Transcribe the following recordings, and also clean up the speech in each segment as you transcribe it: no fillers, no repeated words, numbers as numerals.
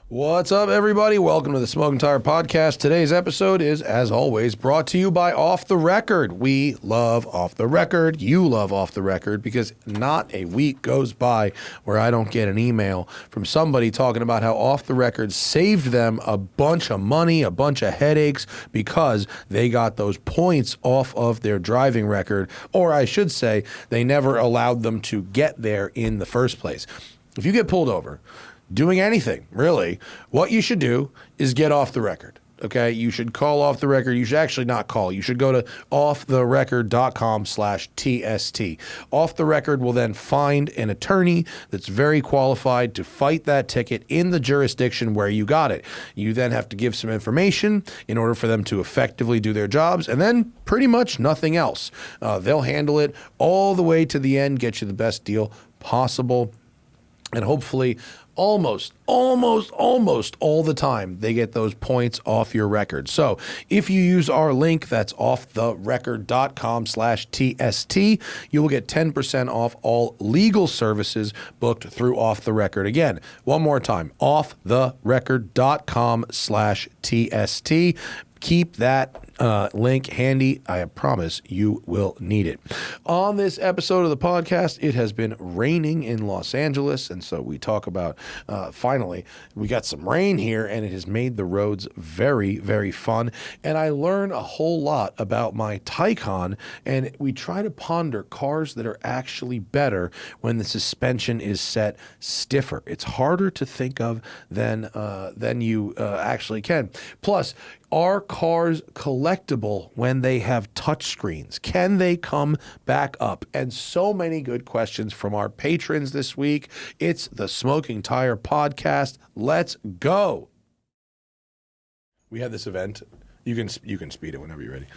What's up, everybody? Welcome to the Smoking Tire Podcast. Today's episode is, as always, brought to you by Off the Record. We love Off the Record. You love Off the Record because not a week goes by where I don't get an email from somebody talking about how Off the Record saved them a bunch of money, a bunch of headaches because they got those points off of their driving record, or I should say, they never allowed them to get there in the first place. If you get pulled over, doing anything, really, what you should do is get off the record, okay? You should call Off the Record. You should actually not call. You should go to offtherecord.com/TST. Off the Record will then find an attorney that's very qualified to fight that ticket in the jurisdiction where you got it. You then have to give some information in order for them to effectively do their jobs, and then pretty much nothing else. They'll handle it all the way to the end, get you the best deal possible, and hopefully almost all the time, they get those points off your record. So if you use our link, that's offtherecord.com/TST, you will get 10% off all legal services booked through Off the Record. Again, one more time, offtherecord.com/TST. Keep that link handy. I promise you will need it. On this episode of the podcast, it has been raining in Los Angeles, and so we talk about, finally, we got some rain here, and it has made the roads very, very fun, and I learn a whole lot about my Taycan, and we try to ponder cars that are actually better when the suspension is set stiffer. It's harder to think of than you actually can. Plus, are cars collectible when they have touchscreens? Can they come back up? And so many good questions from our patrons this week. It's the Smoking Tire Podcast. Let's go. We had this event. You can speed it whenever you're ready.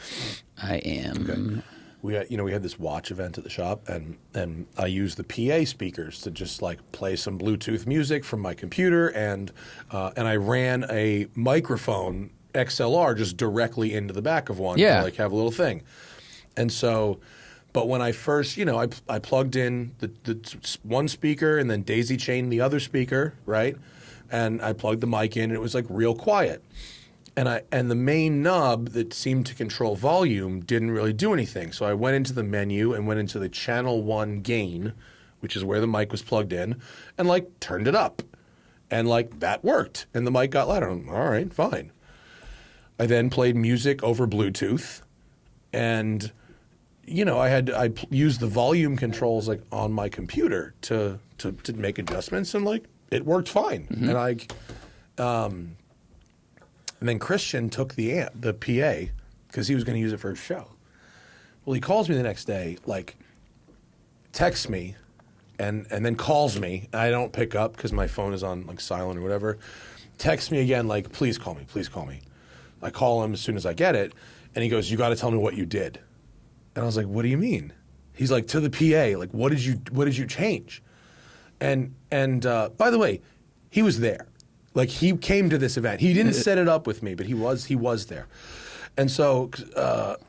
I am. Okay. We had this watch event at the shop, and I used the PA speakers to just like play some Bluetooth music from my computer, and I ran a microphone XLR just directly into the back of one to like have a little thing. And so, but when I first, I plugged in the one speaker and then daisy chained the other speaker, right? And I plugged the mic in and it was like real quiet. And the main knob that seemed to control volume didn't really do anything. So I went into the menu and went into the channel 1 gain, which is where the mic was plugged in, and like turned it up. And like that worked. And the mic got louder. I'm, all right, fine. I then played music over Bluetooth, and I used the volume controls like on my computer to make adjustments, and like it worked fine. Mm-hmm. And then Christian took the PA because he was going to use it for his show. Well, he calls me the next day, like texts me, and then calls me. I don't pick up because my phone is on like silent or whatever. Texts me again, like please call me. I call him as soon as I get it, and he goes, "You got to tell me what you did." And I was like, "What do you mean?" He's like, "To the PA, like what did you change?" And by the way, he was there. Like he came to this event. He didn't set it up with me, but he was there. And so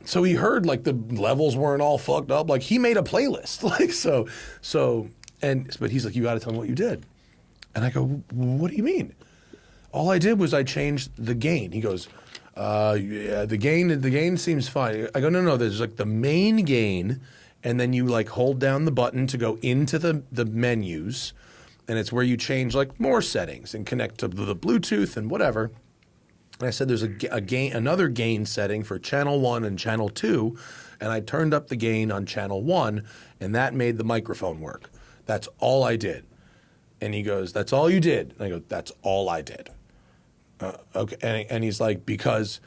he heard like the levels weren't all fucked up. Like he made a playlist. Like but he's like, "You got to tell me what you did." And I go, "What do you mean?" All I did was I changed the gain. He goes, yeah, the gain seems fine. I go, no, there's like the main gain, and then you like hold down the button to go into the menus, and it's where you change like more settings and connect to the Bluetooth and whatever. And I said there's another gain setting for channel 1 and channel 2, and I turned up the gain on channel 1, and that made the microphone work. That's all I did. And he goes, "That's all you did?" And I go, "That's all I did." Okay, and he's like, "Because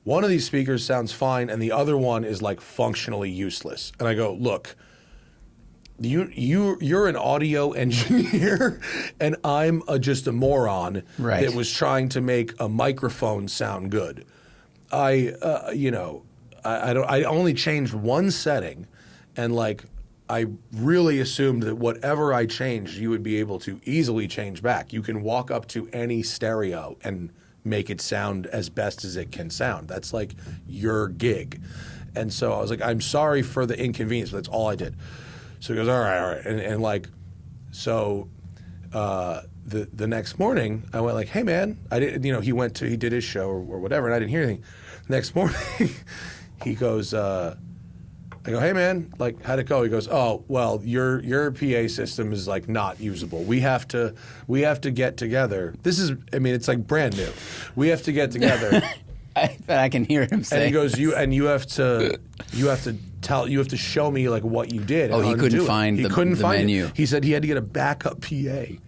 one of these speakers sounds fine and the other one is like functionally useless." And I go, "Look, you're an audio engineer, and I'm just a moron that was trying to make a microphone sound good. I only changed one setting, and like I really assumed that whatever I changed, you would be able to easily change back. You can walk up to any stereo and make it sound as best as it can sound. That's like your gig." And so I was like, "I'm sorry for the inconvenience, but that's all I did." So he goes, all right. And like, so the next morning, I went like, "Hey man," I didn't. He did his show or whatever, and I didn't hear anything. Next morning, he goes. I go, "Hey man, like, how'd it go?" He goes, "Oh, well, your PA system is like not usable. We have to get together. It's like brand new. We have to get together." I can hear him say. And he goes, "You have to show me like what you did." Oh, he couldn't find the menu. He said he had to get a backup PA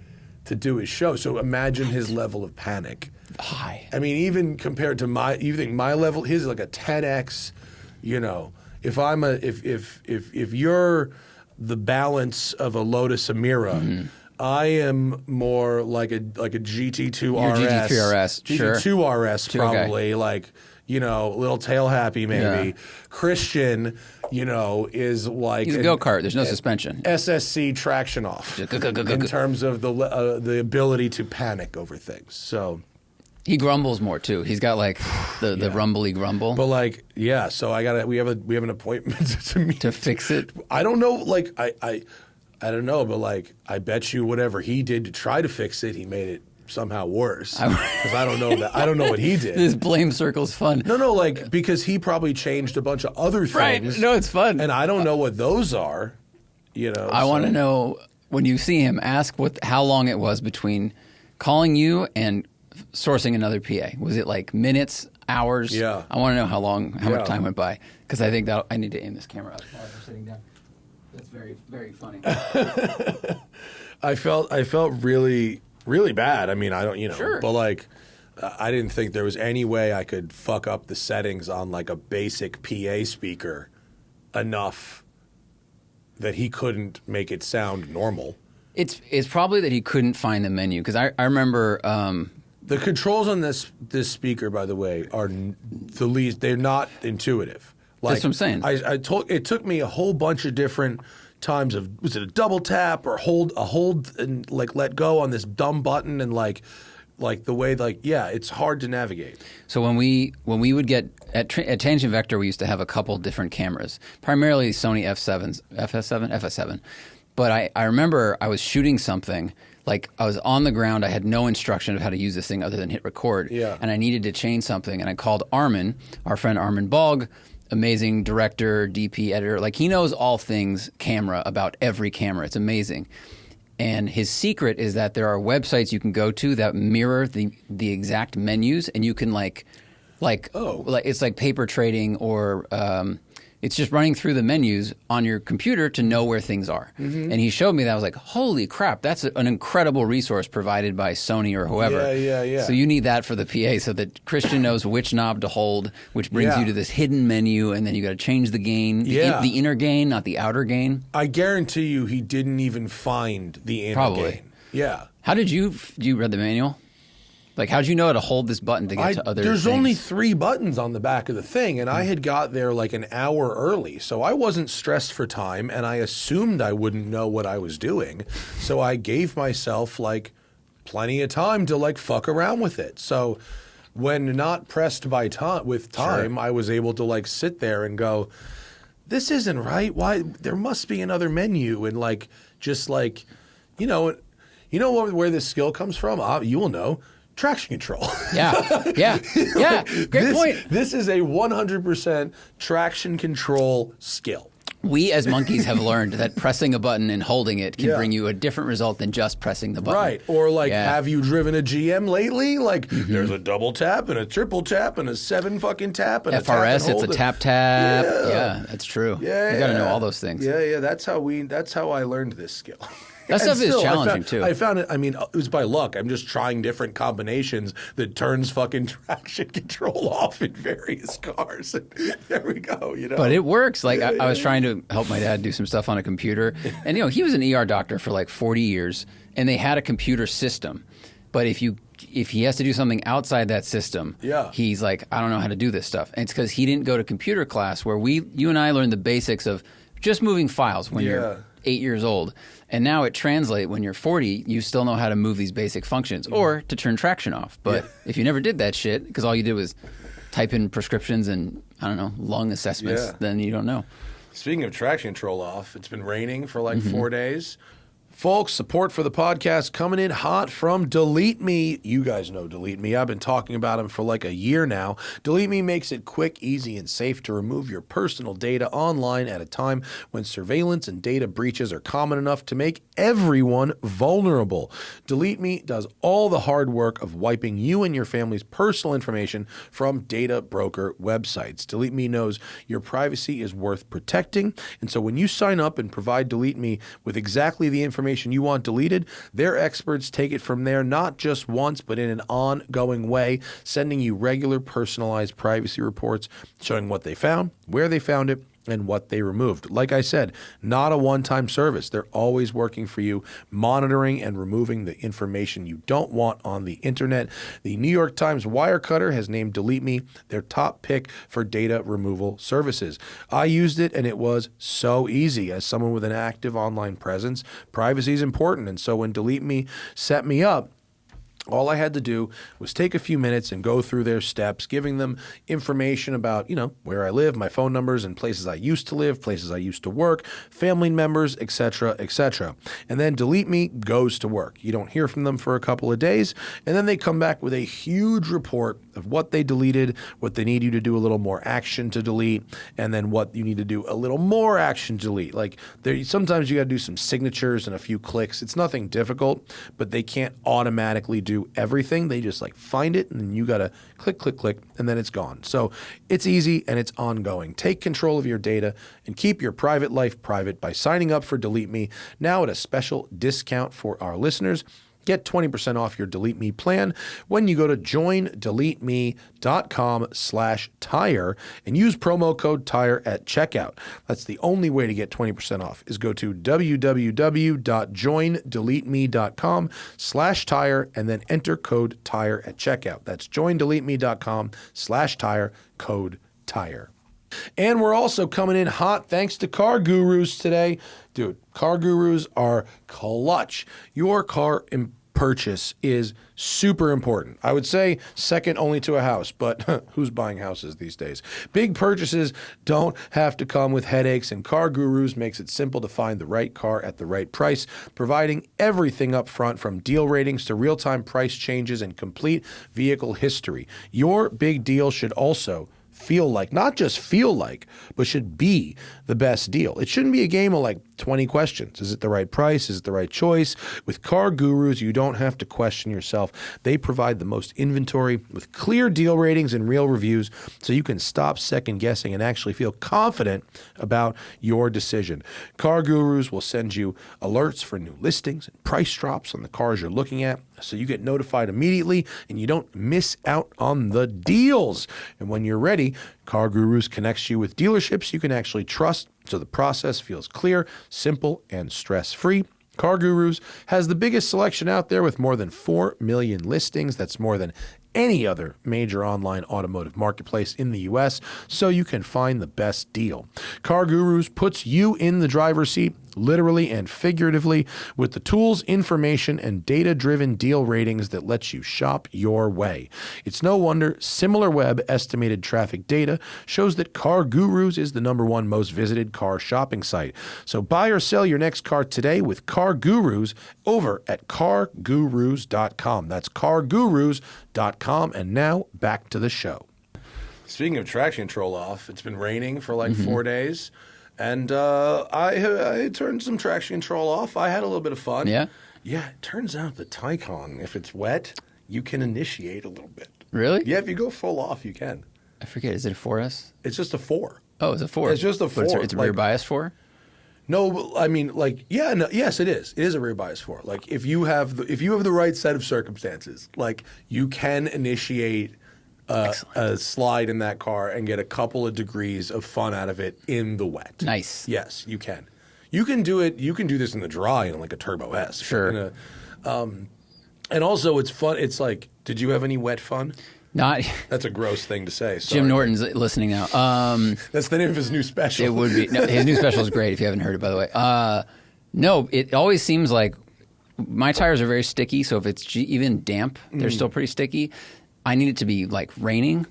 to do his show. So imagine his level of panic. High. I mean, even compared to you think my level, his is like a 10x. If you're the balance of a Lotus Emira, I am more like a GT2 RS. GT3 RS, sure. GT2 RS probably, like, a little tail happy maybe. Yeah. Christian, is like He's a go-kart. There's no suspension. SSC traction off in terms of the ability to panic over things. So he grumbles more too. He's got like the rumbly grumble. But like, yeah. So we have an appointment to meet to fix it. I don't know. Like I don't know. But like, I bet you whatever he did to try to fix it, he made it somehow worse. Because I don't know that. I don't know what he did. This blame circle's fun. No. Like, because he probably changed a bunch of other things. Right. No, it's fun. And I don't know what those are. I want to know, when you see him, ask how long it was between calling you and sourcing another PA. Was it like minutes, hours? Yeah. I want to know how much time went by, because I think that I need to aim this camera up while we're sitting down. That's very, very funny. I felt really, really bad. I mean, I don't, Sure. But like, I didn't think there was any way I could fuck up the settings on like a basic PA speaker enough that he couldn't make it sound normal. It's probably that he couldn't find the menu, because I remember. The controls on this speaker, by the way, are the least. They're not intuitive. Like, that's what I'm saying. It took me a whole bunch of different times of, was it a double tap or hold and like let go on this dumb button, and like the way, like, yeah, it's hard to navigate. So when we would get at Tangent Vector, we used to have a couple different cameras, primarily Sony FS7. But I remember I was shooting something. Like, I was on the ground. I had no instruction of how to use this thing other than hit record. Yeah. And I needed to change something. And I called Armin, our friend Armin Bog, amazing director, DP, editor. Like, he knows all things camera about every camera. It's amazing. And his secret is that there are websites you can go to that mirror the exact menus. And you can like it's like paper trading, or it's just running through the menus on your computer to know where things are. Mm-hmm. And he showed me that. I was like, holy crap, that's an incredible resource provided by Sony or whoever. Yeah. So you need that for the PA, so that Christian knows which knob to hold, which brings you to this hidden menu, and then you got to change the gain, the inner gain, not the outer gain. I guarantee you he didn't even find the inner gain. Yeah. How did you read the manual? Like, how'd you know how to hold this button to get to other There's things? only 3 buttons on the back of the thing, and I had got there like an hour early, so I wasn't stressed for time, and I assumed I wouldn't know what I was doing, so I gave myself like plenty of time to like fuck around with it. So when not pressed by time, Sure. I was able to like sit there and go, this isn't right. Why? There must be another menu, and like just like, where this skill comes from? You will know. Traction control. Yeah. Great point. This is a 100% traction control skill. We as monkeys have learned that pressing a button and holding it can bring you a different result than just pressing the button. Right. Or like, have you driven a GM lately? Like, there's a double tap and a triple tap and a 7 fucking tap and FRS, a tap and hold. it's a tap. Yeah, that's true. Yeah, you got to know all those things. Yeah. That's how I learned this skill. That stuff is challenging, too. I found it, it was by luck. I'm just trying different combinations that turns fucking traction control off in various cars. And there we go, But it works. Like, I was trying to help my dad do some stuff on a computer. And, he was an ER doctor for like 40 years, and they had a computer system. But if he has to do something outside that system, he's like, I don't know how to do this stuff. And it's because he didn't go to computer class, where you and I learned the basics of just moving files when you're 8 years old. And now it translates when you're 40, you still know how to move these basic functions or to turn traction off. But if you never did that shit, because all you did was type in prescriptions and, I don't know, lung assessments, then you don't know. Speaking of traction control off, it's been raining for like 4 days. Folks, support for the podcast coming in hot from DeleteMe. You guys know DeleteMe. I've been talking about them for like a year now. DeleteMe makes it quick, easy, and safe to remove your personal data online at a time when surveillance and data breaches are common enough to make everyone vulnerable. DeleteMe does all the hard work of wiping you and your family's personal information from data broker websites. DeleteMe knows your privacy is worth protecting, and so when you sign up and provide DeleteMe with exactly the information you want deleted, their experts take it from there, not just once, but in an ongoing way, sending you regular personalized privacy reports showing what they found, where they found it, and what they removed. Like I said, not a one-time service. They're always working for you, monitoring and removing the information you don't want on the internet. The New York Times Wirecutter has named DeleteMe their top pick for data removal services. I used it and it was so easy. As someone with an active online presence, privacy is important. And so when DeleteMe set me up, all I had to do was take a few minutes and go through their steps, giving them information about, where I live, my phone numbers, and places I used to live, places I used to work, family members, etc., etc. And then DeleteMe goes to work. You don't hear from them for a couple of days, and then they come back with a huge report of what they deleted, what they need you to do a little more action to delete, and then what you need to do a little more action to delete. Like sometimes you got to do some signatures and a few clicks. It's nothing difficult, but they can't automatically do everything. They just find it, and then you got to click, click, click, and then it's gone. So it's easy and it's ongoing. Take control of your data and keep your private life private by signing up for DeleteMe now at a special discount for our listeners. Get 20% off your DeleteMe plan when you go to joindeleteme.com/tire and use promo code TIRE at checkout. That's the only way to get 20% off is go to www.joindeleteme.com/tire and then enter code TIRE at checkout. That's joindeleteme.com/tire, code TIRE. And we're also coming in hot thanks to CarGurus today. Dude, CarGurus are clutch. Your car purchase is super important. I would say second only to a house, but who's buying houses these days? Big purchases don't have to come with headaches, and CarGurus makes it simple to find the right car at the right price, providing everything up front from deal ratings to real-time price changes and complete vehicle history. Your big deal should also feel like, not just feel like, but should be the best deal. It shouldn't be a game of 20 questions. Is it the right price? Is it the right choice? With CarGurus, you don't have to question yourself. They provide the most inventory with clear deal ratings and real reviews, so you can stop second guessing and actually feel confident about your decision. CarGurus will send you alerts for new listings and price drops on the cars you're looking at, so you get notified immediately and you don't miss out on the deals. And when you're ready, CarGurus connects you with dealerships you can actually trust, so the process feels clear, simple, and stress-free. CarGurus has the biggest selection out there with more than 4 million listings. That's more than any other major online automotive marketplace in the U.S., so you can find the best deal. CarGurus puts you in the driver's seat, literally and figuratively, with the tools, information, and data-driven deal ratings that lets you shop your way. It's no wonder SimilarWeb estimated traffic data shows that CarGurus is the #1 most visited car shopping site. So buy or sell your next car today with CarGurus over at CarGurus.com. That's CarGurus.com. And now back to the show. Speaking of traction control off, it's been raining for 4 days. And I turned some traction control off. I had a little bit of fun. Yeah? Yeah, it turns out the Taycan, if it's wet, you can initiate a little bit. Really? Yeah, if you go full off, you can. I forget. Is it a 4S? It's just a 4. Oh, it's a 4. It's just a 4. But it's a rear bias 4? No, I mean, yes, it is. It is a rear bias 4. If you have the right set of circumstances, you can initiate a slide in that car and get a couple of degrees of fun out of it in the wet. Nice. Yes, you can. You can do it. You can do this in the dry in a Turbo S. Sure. And also, it's fun. It's did you have any wet fun? Not. That's a gross thing to say. Sorry. Jim Norton's listening now. That's the name of his new special. It would be. No, his new special is great if you haven't heard it, by the way. No, it always seems like my tires are very sticky, so if it's even damp, they're still pretty sticky. I need it to be raining,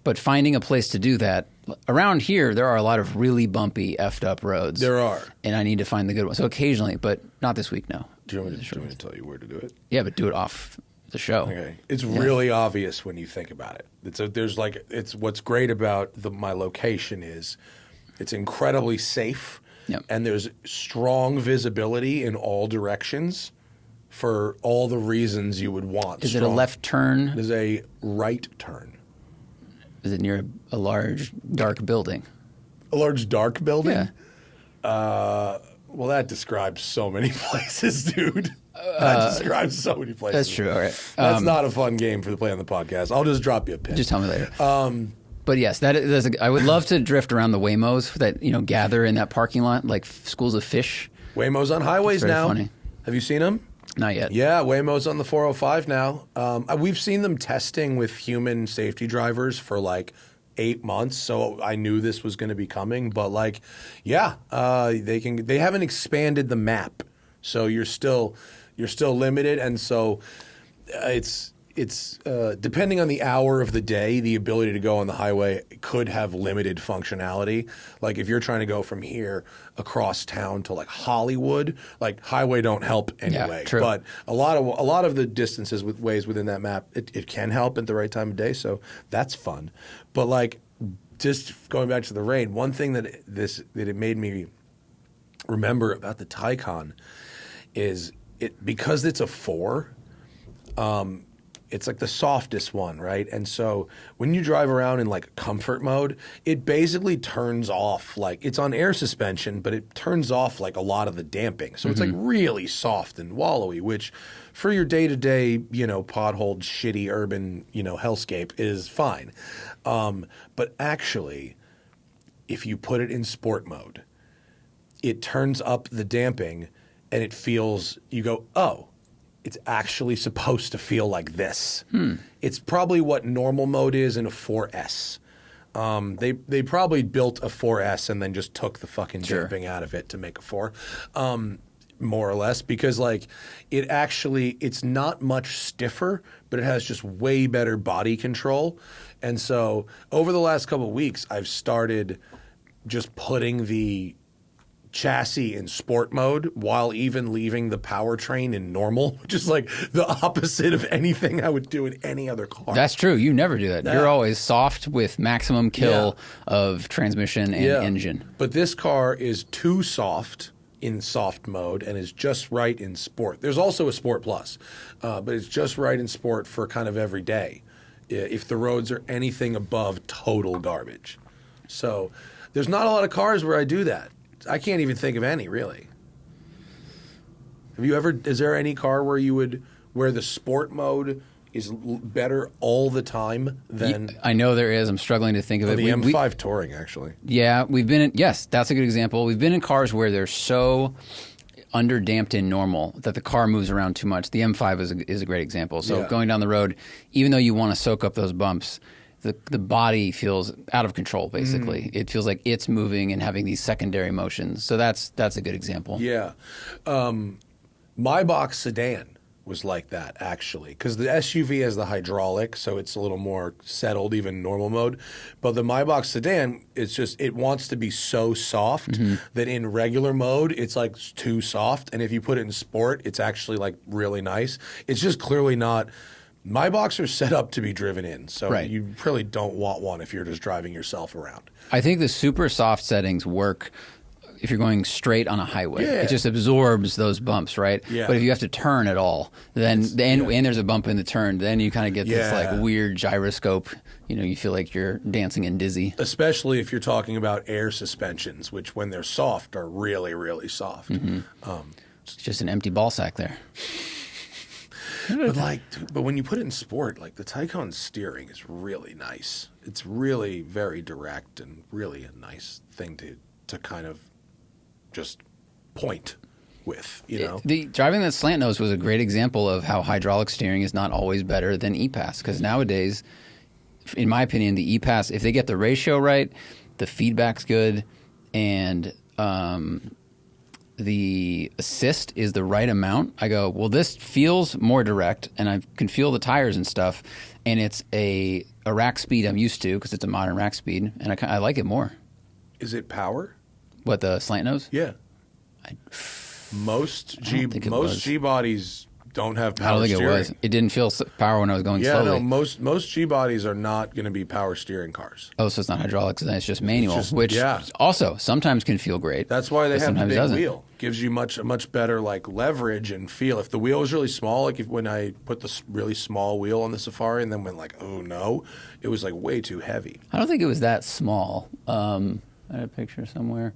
but finding a place to do that. Around here, there are a lot of really bumpy, effed up roads. There are. And I need to find the good one. So occasionally, but Not this week, no. Do you want me to tell you where to do it? Yeah, but do it off the show. Okay. It's really obvious when you think about it. It's what's great about my location is it's incredibly safe, and there's strong visibility in all directions for all the reasons you would want. Is it a left turn? It is a right turn. Is it near a large dark building? A large dark building? Yeah. Well, that describes so many places, dude. That describes so many places. That's true. All right. That's not a fun game for the play on the podcast. I'll just drop you a pin. Just tell me later. But yes, I would love to drift around the Waymos that gather in that parking lot like schools of fish. Waymos on highways now. Funny. Have you seen them? Not yet. Yeah, Waymos on the 405 now. We've seen them testing with human safety drivers for like 8 months, so I knew this was going to be coming. But they haven't expanded the map, so you're still limited, and so it's depending on the hour of the day, the ability to go on the highway could have limited functionality. Like if you're trying to go from here across town to like Hollywood, like highway don't help anyway. Yeah, true. But a lot of the distances with ways within that map, it can help at the right time of day. So that's fun. But like just going back to the rain, one thing that it made me remember about the Taycan is because it's a 4. It's like the softest one, right? And so when you drive around in like comfort mode, it basically turns off, like it's on air suspension, but it turns off like a lot of the damping. So it's like really soft and wallowy, which for your day-to-day, potholed, shitty urban, hellscape is fine. But actually, if you put it in sport mode, it turns up the damping and it feels, you go, oh, it's actually supposed to feel like this. It's probably what normal mode is in a 4S. They probably built a 4S and then just took the fucking damping out of it to make a 4, more or less, because like it's not much stiffer, but it has just way better body control. And so over the last couple of weeks, I've started just putting the chassis in sport mode while even leaving the powertrain in normal, which is like the opposite of anything I would do in any other car. That's true. You never do that. You're always soft with maximum kill of transmission and engine. But this car is too soft in soft mode and is just right in sport. There's also a Sport Plus, but it's just right in sport for kind of every day if the roads are anything above total garbage. So there's not a lot of cars where I do that. I can't even think of any, really. Is there any car where the sport mode is better all the time than... I know there is. I'm struggling to think of it. The M5 Touring, actually. Yeah, yes, that's a good example. We've been in cars where they're so under-damped in normal that the car moves around too much. The M5 is a great example. So going down the road, even though you want to soak up those bumps, the body feels out of control, basically. It feels like it's moving and having these secondary motions. So that's a good example. Yeah. Maybach sedan was like that, actually, because the SUV has the hydraulic, so it's a little more settled, even normal mode. But the Maybach sedan, it wants to be so soft that in regular mode, it's like too soft. And if you put it in sport, it's actually like really nice. It's just clearly not... Maybachs are set up to be driven in, so you really don't want one if you're just driving yourself around. I think the super soft settings work if you're going straight on a highway. Yeah. It just absorbs those bumps, right? Yeah. But if you have to turn at all, and there's a bump in the turn, then you kind of get this like weird gyroscope. You feel like you're dancing and dizzy. Especially if you're talking about air suspensions, which when they're soft are really, really soft. It's just an empty ball sack there. But when you put it in sport, like the Taycan steering is really nice. It's really very direct and really a nice thing to kind of just point with, The driving that slant nose was a great example of how hydraulic steering is not always better than e-Pass, because nowadays, in my opinion, the e-Pass, if they get the ratio right, the feedback's good, and the assist is the right amount, I go, well, this feels more direct, and I can feel the tires and stuff, and it's a rack speed I'm used to because it's a modern rack speed, and I like it more. Is it power? What, the slant nose? Yeah. Most think it was. G bodies don't have power I don't think steering. it was. It didn't feel power when I was going Yeah, slowly. no, most G bodies are not going to be power steering cars. Oh, so it's not hydraulics, then it's just manual, which yeah. also sometimes can feel great. That's why they but have the sometimes big doesn't. wheel. Gives you a much better like leverage and feel. If the wheel was really small, like when I put the really small wheel on the Safari and then went like, oh no, it was like way too heavy. I don't think it was that small. I had a picture somewhere,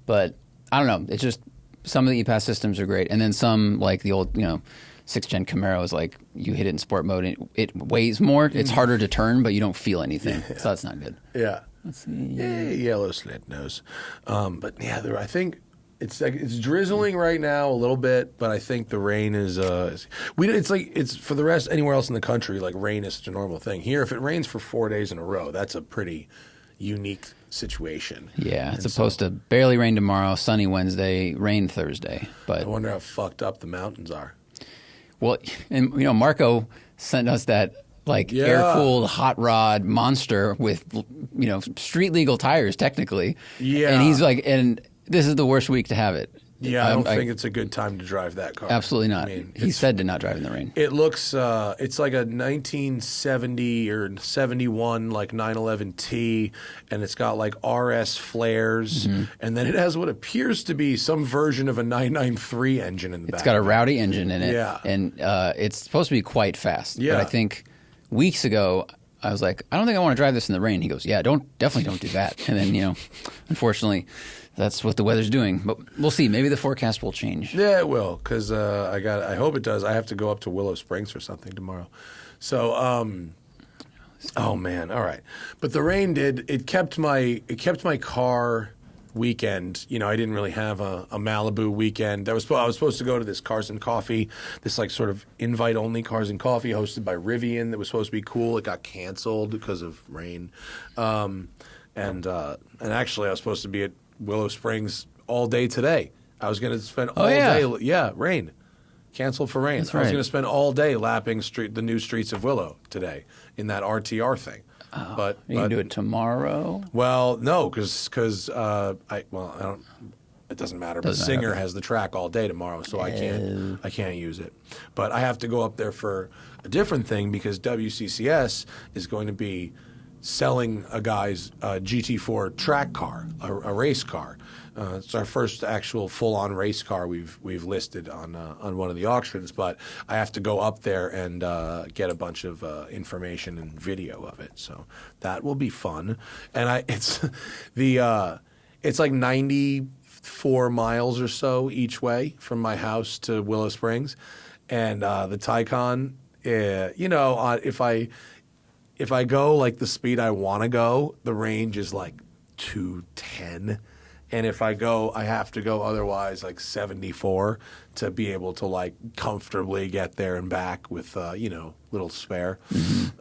but I don't know. It's just some of the E-Pass systems are great, and then some like the old 6th gen Camaro is like you hit it in sport mode and it weighs more. It's harder to turn, but you don't feel anything, so that's not good. Yeah. Let's see. Yeah, yellow slit nose. But yeah, I think it's like it's drizzling right now a little bit, but I think the rain is. It's for the rest anywhere else in the country. Like rain is such a normal thing. Here, if it rains for 4 days in a row, that's a pretty unique situation. Yeah, it's supposed to barely rain tomorrow, sunny Wednesday, rain Thursday. But I wonder how fucked up the mountains are. well, and Marco sent us that like Yeah. air-cooled hot rod monster with street legal tires technically. Yeah. And he's like, and this is the worst week to have it. Yeah, I don't think it's a good time to drive that car. Absolutely not. I mean, He said to not drive in the rain. It looks, it's like a 1970 or 71 like 911T, and it's got like RS flares, and then it has what appears to be some version of a 993 engine in the back. It's got a rowdy engine in it. Yeah. And it's supposed to be quite fast. Yeah. But I think weeks ago, I was like, I don't think I want to drive this in the rain. He goes, yeah, definitely don't do that. And then, unfortunately, that's what the weather's doing. But we'll see. Maybe the forecast will change. Yeah, it will, because I hope it does. I have to go up to Willow Springs for something tomorrow. So, oh man, all right. But the rain it kept my car weekend. I didn't really have a Malibu weekend. I was supposed to go to this Cars and Coffee, this like sort of invite only Cars and Coffee hosted by Rivian that was supposed to be cool. It got canceled because of rain. And actually I was supposed to be at Willow Springs all day today. I was going to spend all day. Yeah, rain. Canceled for rain. That's I was right. going to spend all day lapping the new streets of Willow today in that RTR thing. But You can do it tomorrow? well, no, because I don't. It doesn't matter. But Singer has the track all day tomorrow, so I can't use it. But I have to go up there for a different thing because WCCS is going to be selling a guy's GT4 track car, a race car. It's our first actual full-on race car we've listed on one of the auctions. But I have to go up there and get a bunch of information and video of it. So that will be fun. And it's like 94 miles or so each way from my house to Willow Springs, and the Taycan. If I go like the speed I want to go, the range is like 210. And if I go, I have to go otherwise like 74 to be able to like comfortably get there and back with, little spare.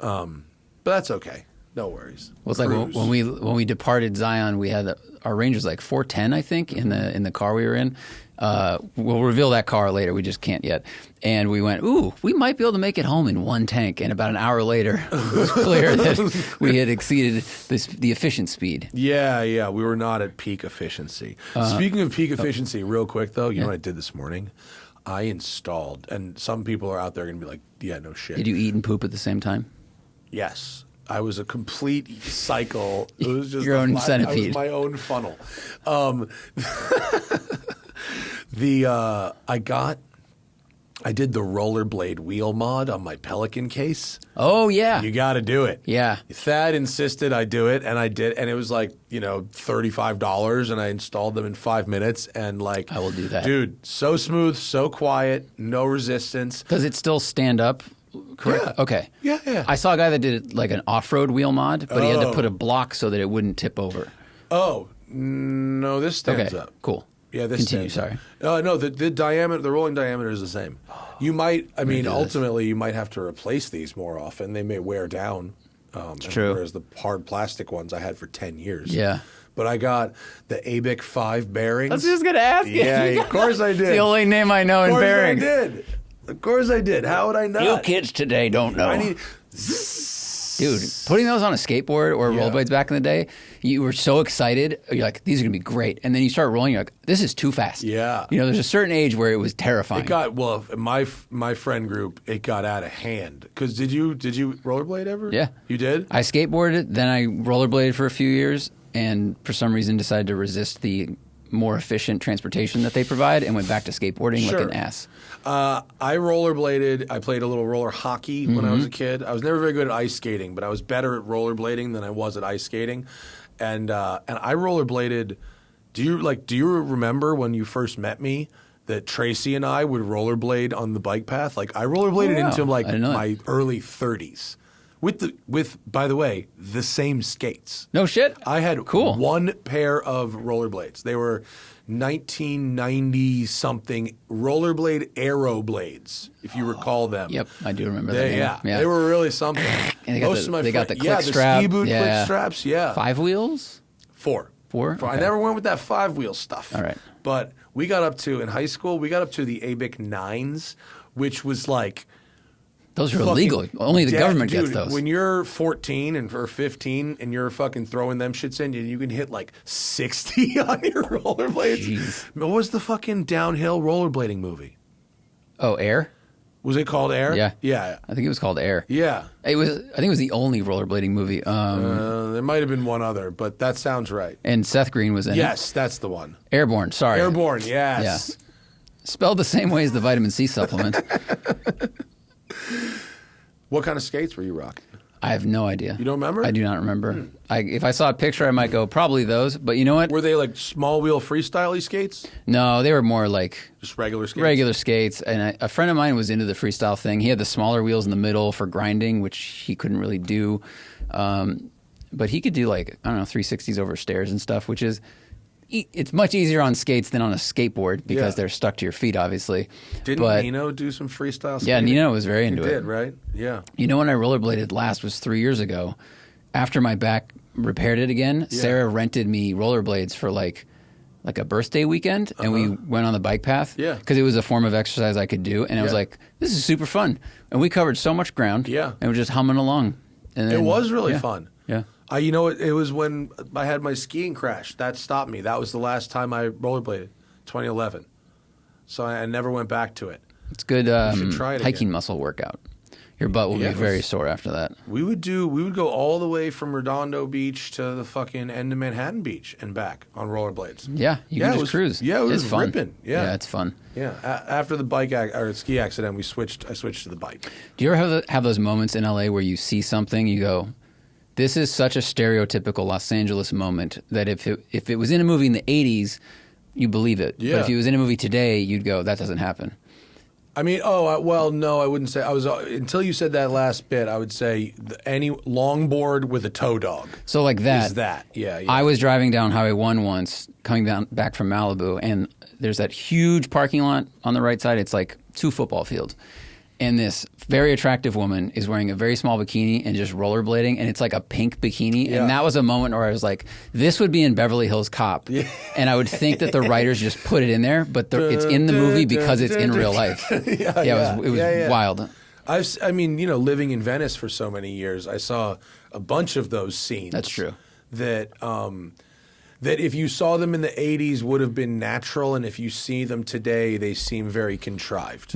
But that's okay. No worries. Well, it's like when we departed Zion, we had our range was like 410, I think, in the car we were in. We'll reveal that car later. We just can't yet. And we went, we might be able to make it home in one tank. And about an hour later, it was clear that we had exceeded the efficient speed. Yeah. We were not at peak efficiency. Speaking of peak efficiency, real quick though, you know what I did this morning? I installed, and some people are out there going to be like, yeah, no shit. Did you eat and poop at the same time? Yes. I was a complete cycle. It was just Your own centipede. I was my own funnel. I did the rollerblade wheel mod on my Pelican case. Oh, yeah. You got to do it. Yeah. Thad insisted I do it, and I did, and it was like, $35, and I installed them in 5 minutes, and like, I will do that. Dude, so smooth, so quiet, no resistance. Does it still stand up? Correct. Yeah. Okay. Yeah. I saw a guy that did like an off-road wheel mod, but he had to put a block so that it wouldn't tip over. Oh, no, this stands Okay. up. Cool. Yeah, this Continue. stands Sorry. up. No, the diameter, the rolling diameter is the same. You might, ultimately, you might have to replace these more often. They may wear down. True. Whereas the hard plastic ones I had for 10 years. Yeah. But I got the ABIC 5 bearings. I was just going to ask you. Yeah, of course I did. It's the only name I know in bearings. Of course I did. How would I not? You kids today don't know. Dude, putting those on a skateboard or Yeah. rollerblades back in the day, you were so excited. You're like, these are going to be great. And then you start rolling, you're like, this is too fast. Yeah. You know, there's a certain age where it was terrifying. It got my friend group. It got out of hand. Because did you rollerblade ever? Yeah. You did. I skateboarded, then I rollerbladed for a few years, and for some reason decided to resist the more efficient transportation that they provide and went back to skateboarding like an ass. I rollerbladed. I played a little roller hockey when I was a kid. I was never very good at ice skating, but I was better at rollerblading than I was at ice skating. And I rollerbladed. Do you remember when you first met me that Tracy and I would rollerblade on the bike path? Like I rollerbladed Oh, wow. into like I didn't know my early 30s with by the way the same skates. No shit. I had Cool. one pair of rollerblades. They were 1990 something rollerblade Aero blades, if you recall them. Yep, I do remember They, that. yeah, they were really something. And they got Most of my they got the friends- click strap. the ski boot Yeah. click straps. Yeah, 5 wheels? Four. Four? I Okay. never went with that 5-wheel stuff. All right. But we got up to, in high school, we got up to the ABIC 9s, which was like, Those are fucking- illegal. Only the government gets dude, those. When you're 14 or 15 and you're fucking throwing them shits in, you can hit like 60 on your rollerblades. Jeez. What was the fucking downhill rollerblading movie? Oh, Air? Was it called Air? Yeah. Yeah. I think it was called Air. Yeah. I think it was the only rollerblading movie. There might have been one other, but that sounds right. And Seth Green was in it. Yes, that's the one. Airborne, sorry. Airborne, yes. Spelled the same way as the vitamin C supplement. What kind of skates were you rocking? I have no idea. You don't remember? I do not remember. If I saw a picture, I might go, probably those. But you know what? Were they like small wheel freestyle skates? No, they were more like Just regular skates? regular skates. And a friend of mine was into the freestyle thing. He had the smaller wheels in the middle for grinding, which he couldn't really do. But he could do like, I don't know, 360s over stairs and stuff, which is, it's much easier on skates than on a skateboard because Yeah. they're stuck to your feet, obviously. Didn't but, Nino do some freestyle skating? Yeah, Nino was very He into it. did, right? Yeah. You know when I rollerbladed last was 3 years ago. After my back repaired it again, Sarah rented me rollerblades for like a birthday weekend, and we went on the bike path. Yeah. Because it was a form of exercise I could do, and I was Yeah. like, this is super fun. And we covered so much ground. Yeah. And we're just humming along. And It then, was really yeah. fun. Yeah. It was when I had my skiing crash. That stopped me. That was the last time I rollerbladed, 2011. So I never went back to it. It's good should try it hiking again. muscle workout. Your butt will Yeah, be very sore after that. We would go all the way from Redondo Beach to the fucking end of Manhattan Beach and back on rollerblades. Yeah, you Yeah, can it just was- cruise. yeah, it was it's fun. ripping. Yeah. it's fun. Yeah. After the or ski accident, I switched to the bike. Do you ever have those moments in LA where you see something, you go, this is such a stereotypical Los Angeles moment that if it was in a movie in the 80s, you believe it. Yeah. But if it was in a movie today, you'd go, that doesn't happen. I mean, well, no, I wouldn't say. I was until you said that last bit. I would say any longboard with a tow dog. So like that. Is that? Yeah. I was driving down Highway 1 once, coming back from Malibu, and there's that huge parking lot on the right side. It's like 2 football fields. And this very attractive woman is wearing a very small bikini and just rollerblading, and it's like a pink bikini. Yeah. And that was a moment where I was like, this would be in Beverly Hills Cop. And I would think that the writers just put it in there, but it's in the movie because it's in real life. It was wild. I mean, living in Venice for so many years, I saw a bunch of those scenes. That's true. That if you saw them in the 80s would have been natural, and if you see them today, they seem very contrived.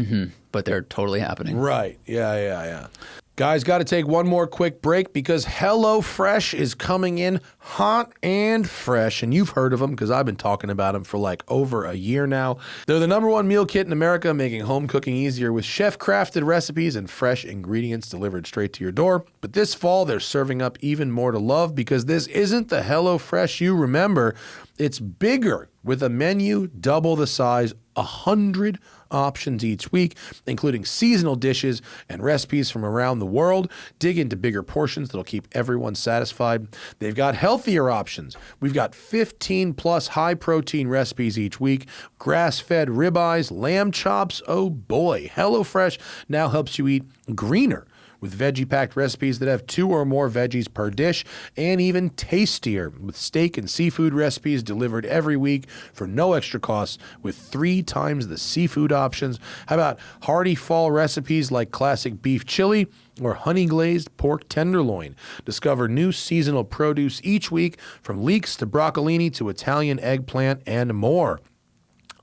But they're totally happening. Right. Yeah. Guys, got to take one more quick break because HelloFresh is coming in hot and fresh. And you've heard of them because I've been talking about them for like over a year now. They're the #1 meal kit in America, making home cooking easier with chef-crafted recipes and fresh ingredients delivered straight to your door. But this fall, they're serving up even more to love because this isn't the HelloFresh you remember. It's bigger with a menu double the size, 100 options each week, including seasonal dishes and recipes from around the world. Dig into bigger portions that'll keep everyone satisfied. They've got healthier options. We've got 15 plus high protein recipes each week, grass-fed ribeyes, lamb chops. Oh boy, HelloFresh now helps you eat greener with veggie-packed recipes that have 2 or more veggies per dish, and even tastier with steak and seafood recipes delivered every week for no extra cost with 3 times the seafood options. How about hearty fall recipes like classic beef chili or honey-glazed pork tenderloin? Discover new seasonal produce each week, from leeks to broccolini to Italian eggplant and more.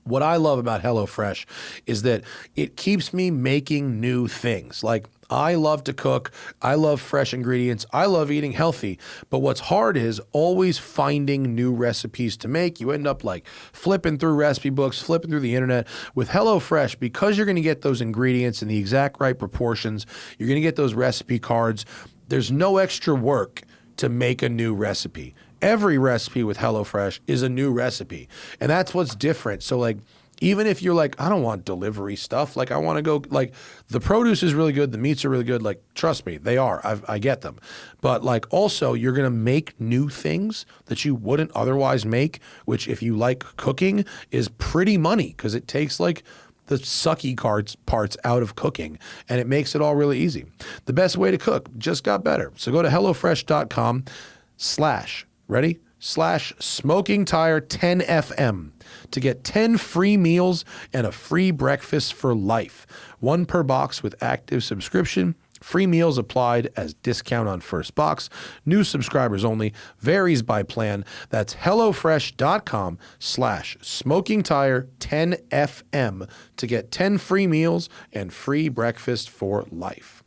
What I love about HelloFresh is that it keeps me making new things. Like, I love to cook. I love fresh ingredients. I love eating healthy. But what's hard is always finding new recipes to make. You end up like flipping through recipe books, flipping through the internet. With HelloFresh, because you're going to get those ingredients in the exact right proportions, you're going to get those recipe cards. There's no extra work to make a new recipe. Every recipe with HelloFresh is a new recipe. And that's what's different. So like, even if you're like, I don't want delivery stuff, like I want to go, like the produce is really good, the meats are really good, like trust me, they are, I get them. But like also you're going to make new things that you wouldn't otherwise make, which if you like cooking is pretty money because it takes like the sucky parts out of cooking, and it makes it all really easy. The best way to cook just got better. So go to HelloFresh.com/ ready? /Smoking Tire 10FM to get 10 free meals and a free breakfast for life. 1 per box with active subscription. Free meals applied as discount on first box. New subscribers only. Varies by plan. That's HelloFresh.com /Smoking Tire 10FM to get 10 free meals and free breakfast for life.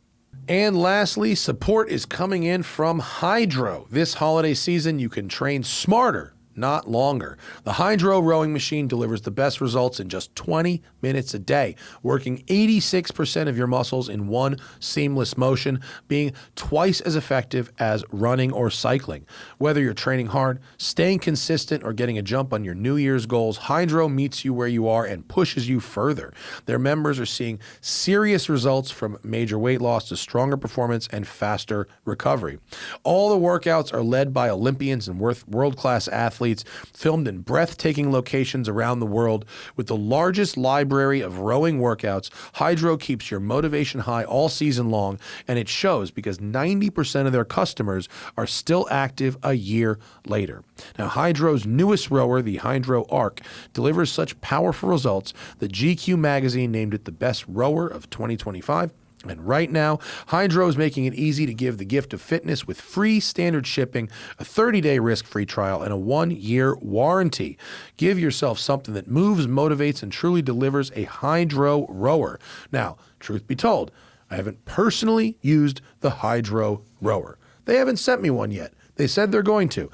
And lastly, support is coming in from Hydrow. This holiday season, you can train smarter, not longer. The Hydrow rowing machine delivers the best results in just 20 minutes a day, working 86% of your muscles in one seamless motion, being twice as effective as running or cycling. Whether you're training hard, staying consistent, or getting a jump on your New Year's goals, Hydrow meets you where you are and pushes you further. Their members are seeing serious results, from major weight loss to stronger performance and faster recovery. All the workouts are led by Olympians and world-class athletes, filmed in breathtaking locations around the world. With the largest library of rowing workouts, Hydrow keeps your motivation high all season long, and it shows because 90% of their customers are still active a year later. Now, Hydrow's newest rower, the Hydrow Arc, delivers such powerful results that GQ magazine named it the best rower of 2025. And right now, Hydrow is making it easy to give the gift of fitness with free standard shipping, a 30-day risk-free trial, and a 1-year warranty. Give yourself something that moves, motivates, and truly delivers a Hydrow rower. Now, truth be told, I haven't personally used the Hydrow rower. They haven't sent me one yet. They said they're going to.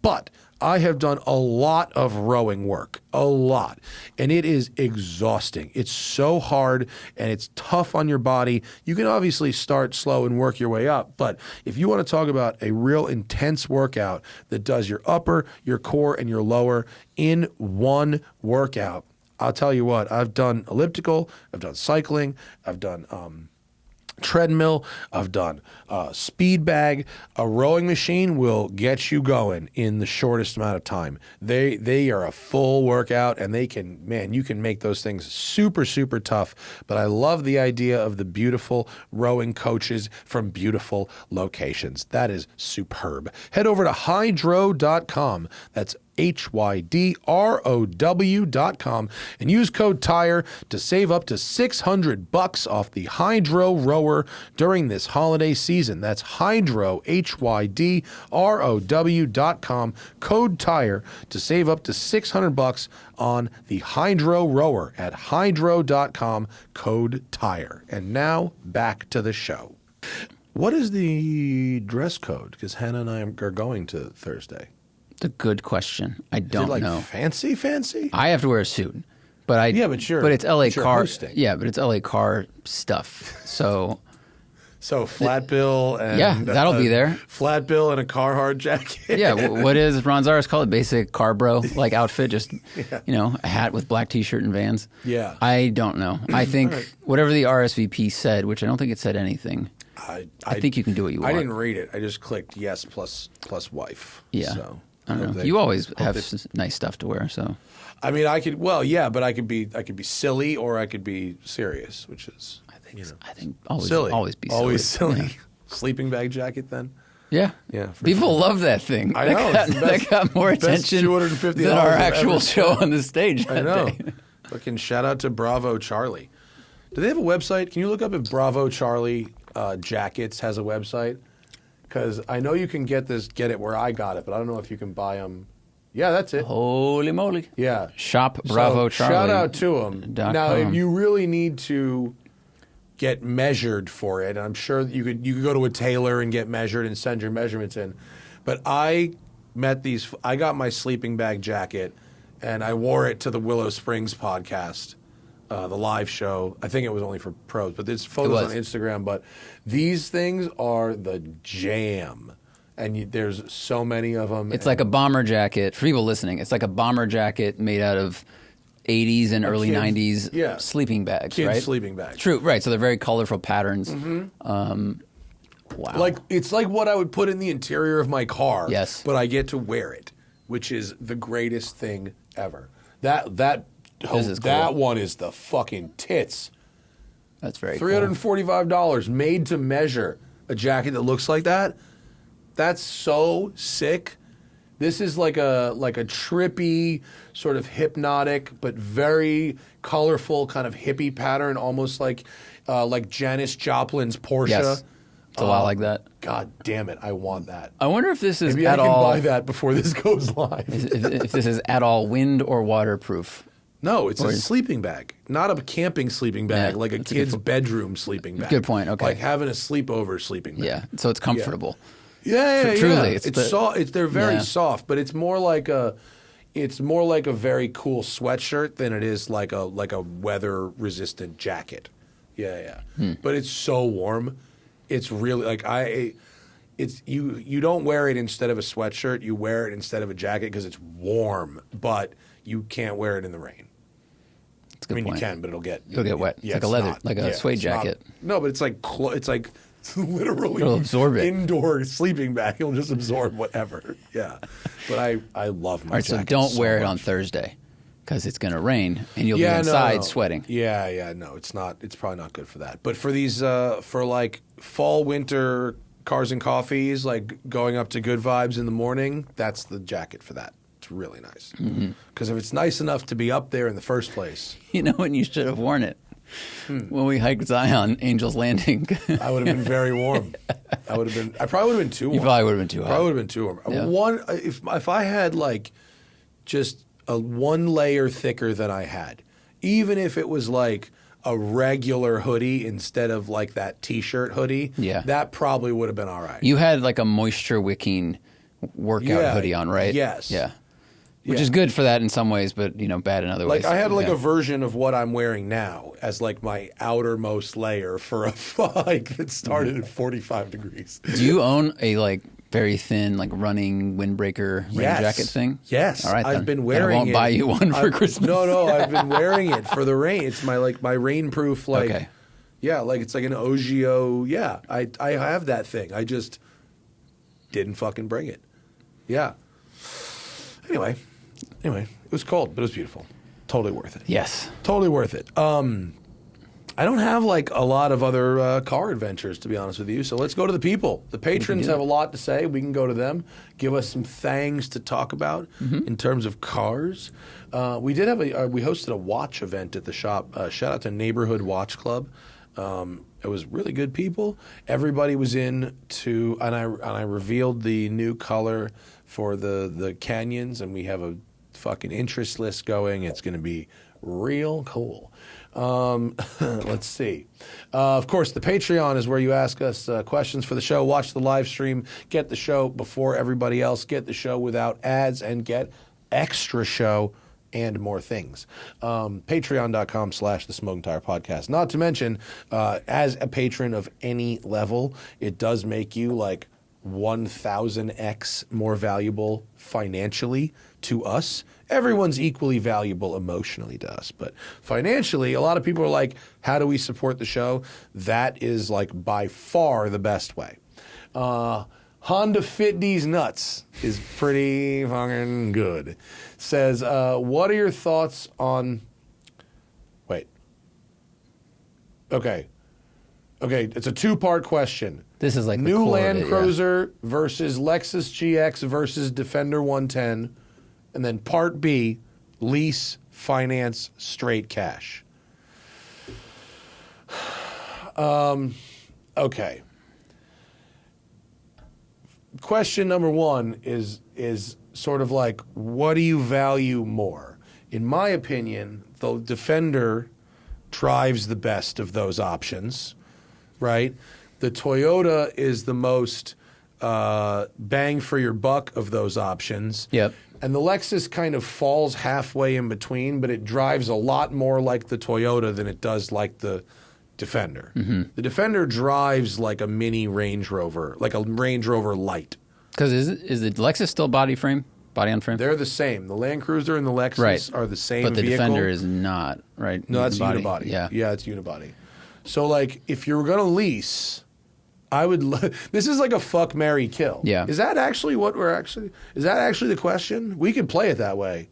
But I have done a lot of rowing work, a lot, and it is exhausting. It's so hard and it's tough on your body. You can obviously start slow and work your way up, but if you want to talk about a real intense workout that does your upper, your core, and your lower in one workout, I'll tell you what, I've done elliptical, I've done cycling, I've done treadmill, I've done speed bag. A rowing machine will get you going in the shortest amount of time. They are a full workout, and they can, man, you can make those things super, super tough. But I love the idea of the beautiful rowing coaches from beautiful locations. That is superb. Head over to hydrow.com. That's HYDROW.com and use code TIRE to save up to $600 off the Hydrow rower during this holiday season. That's Hydrow, HYDROW.com, code TIRE to save up to $600 on the Hydrow rower at hydrow.com, code TIRE. And now back to the show. What is the dress code? Because Hannah and I are going to Thursday. It's a good question. I don't know. Fancy? I have to wear a suit, but it's LA car. Hosting. Yeah, but it's LA car stuff. So flat bill and that'll be there. Flat bill and a Carhartt jacket. Yeah, what is Ron Zares call it? Basic car bro like outfit, just a hat with black t-shirt and Vans. Yeah. I don't know. I think whatever the RSVP said, which I don't think it said anything. I think you can do what you want. I didn't read it. I just clicked yes plus wife. Yeah. So I don't know. You always have nice stuff to wear, so. I mean, I could. Well, yeah, but I could be silly or I could be serious, which is. I think always silly. always be silly. Always silly. Yeah. Sleeping bag jacket then? Yeah. Yeah, for People love that thing. I know. That got more attention $250 than our I've actual ever show on the stage that I know. day. Fucking shout out to Bravo Charlie. Do they have a website? Can you look up if Bravo Charlie Jackets has a website? Because I know you can get it where I got it, but I don't know if you can buy them. Yeah, that's it. Holy moly. Yeah. Shop Bravo So, Charlie. shout out to them. Now, .com. you really need to get measured for it. I'm sure that you could go to a tailor and get measured and send your measurements in. But I got my sleeping bag jacket and I wore it to the Willow Springs podcast, the live show. I think it was only for pros, but there's photos on Instagram. But these things are the jam. And there's so many of them. It's like a bomber jacket. For people listening, it's like a bomber jacket made out of 80s and early 90s sleeping bags, kids right? sleeping bags. True, right. So they're very colorful patterns. Wow. Like it's like what I would put in the interior of my car. Yes. But I get to wear it, which is the greatest thing ever. That is cool. one is the fucking tits. That's very cool. $345 made to measure a jacket that looks like that. That's so sick. This is like a trippy, sort of hypnotic, but very colorful kind of hippie pattern, almost like Janis Joplin's Porsche. Yes. It's a lot like that. God damn it, I want that. I wonder if this is Maybe at I can all buy that before this goes live. if this is at all wind or waterproof. No, it's a sleeping bag, not a camping sleeping bag, like a kid's bedroom sleeping bag. Good point. Okay. Like having a sleepover sleeping bag. Yeah. So it's comfortable. Yeah, truly, it's they're very soft, but it's more like a very cool sweatshirt than it is like a weather resistant jacket. Yeah. But it's so warm. It's really like you don't wear it instead of a sweatshirt. You wear it instead of a jacket because it's warm, but you can't wear it in the rain. That's a good point. You can, but it'll get wet. Yeah, it's like a suede jacket. No, but it's like literally It'll absorb it. Indoor sleeping bag. It'll just absorb whatever. Yeah, but I love my All right, so jacket don't wear it much. on Thursday because it's going to rain and you'll be inside sweating. Yeah, no, it's not. It's probably not good for that. But for these, for like fall, winter cars and coffees, like going up to Good Vibes in the morning, that's the jacket for that. It's really nice. Because if it's nice enough to be up there in the first place. You know when you should have worn it? When we hiked Zion, Angel's Landing. I would have been very warm. I probably would have been too warm. You probably would have been too hot. Probably would have been too warm. Yeah. If I had like just a one layer thicker than I had, even if it was like a regular hoodie instead of like that t-shirt hoodie, that probably would have been all right. You had like a moisture wicking workout hoodie on, right? Yes. Yeah. Which is good for that in some ways, but bad in other ways. Like I had like a version of what I'm wearing now as like my outermost layer for a hike that started at 45 degrees. Do you own a like very thin like running windbreaker rain jacket thing? Yes. All right. I've been wearing it. I won't buy you one for Christmas. No. I've been wearing it for the rain. It's my rainproof like. Okay. Yeah, like it's like an Ogio. Yeah, I have that thing. I just didn't fucking bring it. Yeah. Anyway, it was cold, but it was beautiful. Totally worth it. Yes. Totally worth it. I don't have like a lot of other car adventures, to be honest with you. So let's go to the people. The patrons have a lot to say. We can go to them. Give us some things to talk about in terms of cars. We did have we hosted a watch event at the shop. Shout out to Neighborhood Watch Club. It was really good people. Everybody was in to, and I revealed the new color for the Canyons, and we have a fucking interest list going. It's going to be real cool. Let's see. Of course, the Patreon is where you ask us questions for the show, watch the live stream, get the show before everybody else, get the show without ads, and get extra show and more things. Patreon.com/The Smoking Tire Podcast. Not to mention, as a patron of any level, it does make you like 1,000x more valuable financially to us. Everyone's equally valuable emotionally to us, but financially, a lot of people are like, how do we support the show? That is like by far the best way. Honda Fit These Nuts is pretty fucking good. Says, what are your thoughts on... Wait. Okay. Okay, it's a two-part question. This is like the New core of Land it, Cruiser versus Lexus GX versus Defender 110. And then part B, lease, finance, straight cash. Okay. Question number one is sort of like, what do you value more? In my opinion, the Defender drives the best of those options, right? The Toyota is the most bang for your buck of those options. Yep. And the Lexus kind of falls halfway in between, but it drives a lot more like the Toyota than it does like the Defender. The Defender drives like a mini Range Rover, like a Range Rover Light. Because is the Lexus still body on frame? They're the same. The Land Cruiser and the Lexus are the same but the vehicle. Defender is not, right? No, that's unibody. Yeah, it's unibody. So, like, if you were going to lease, I would. This is like a fuck, marry, kill. Yeah. Is that actually what we're actually? Is that actually the question? We could play it that way.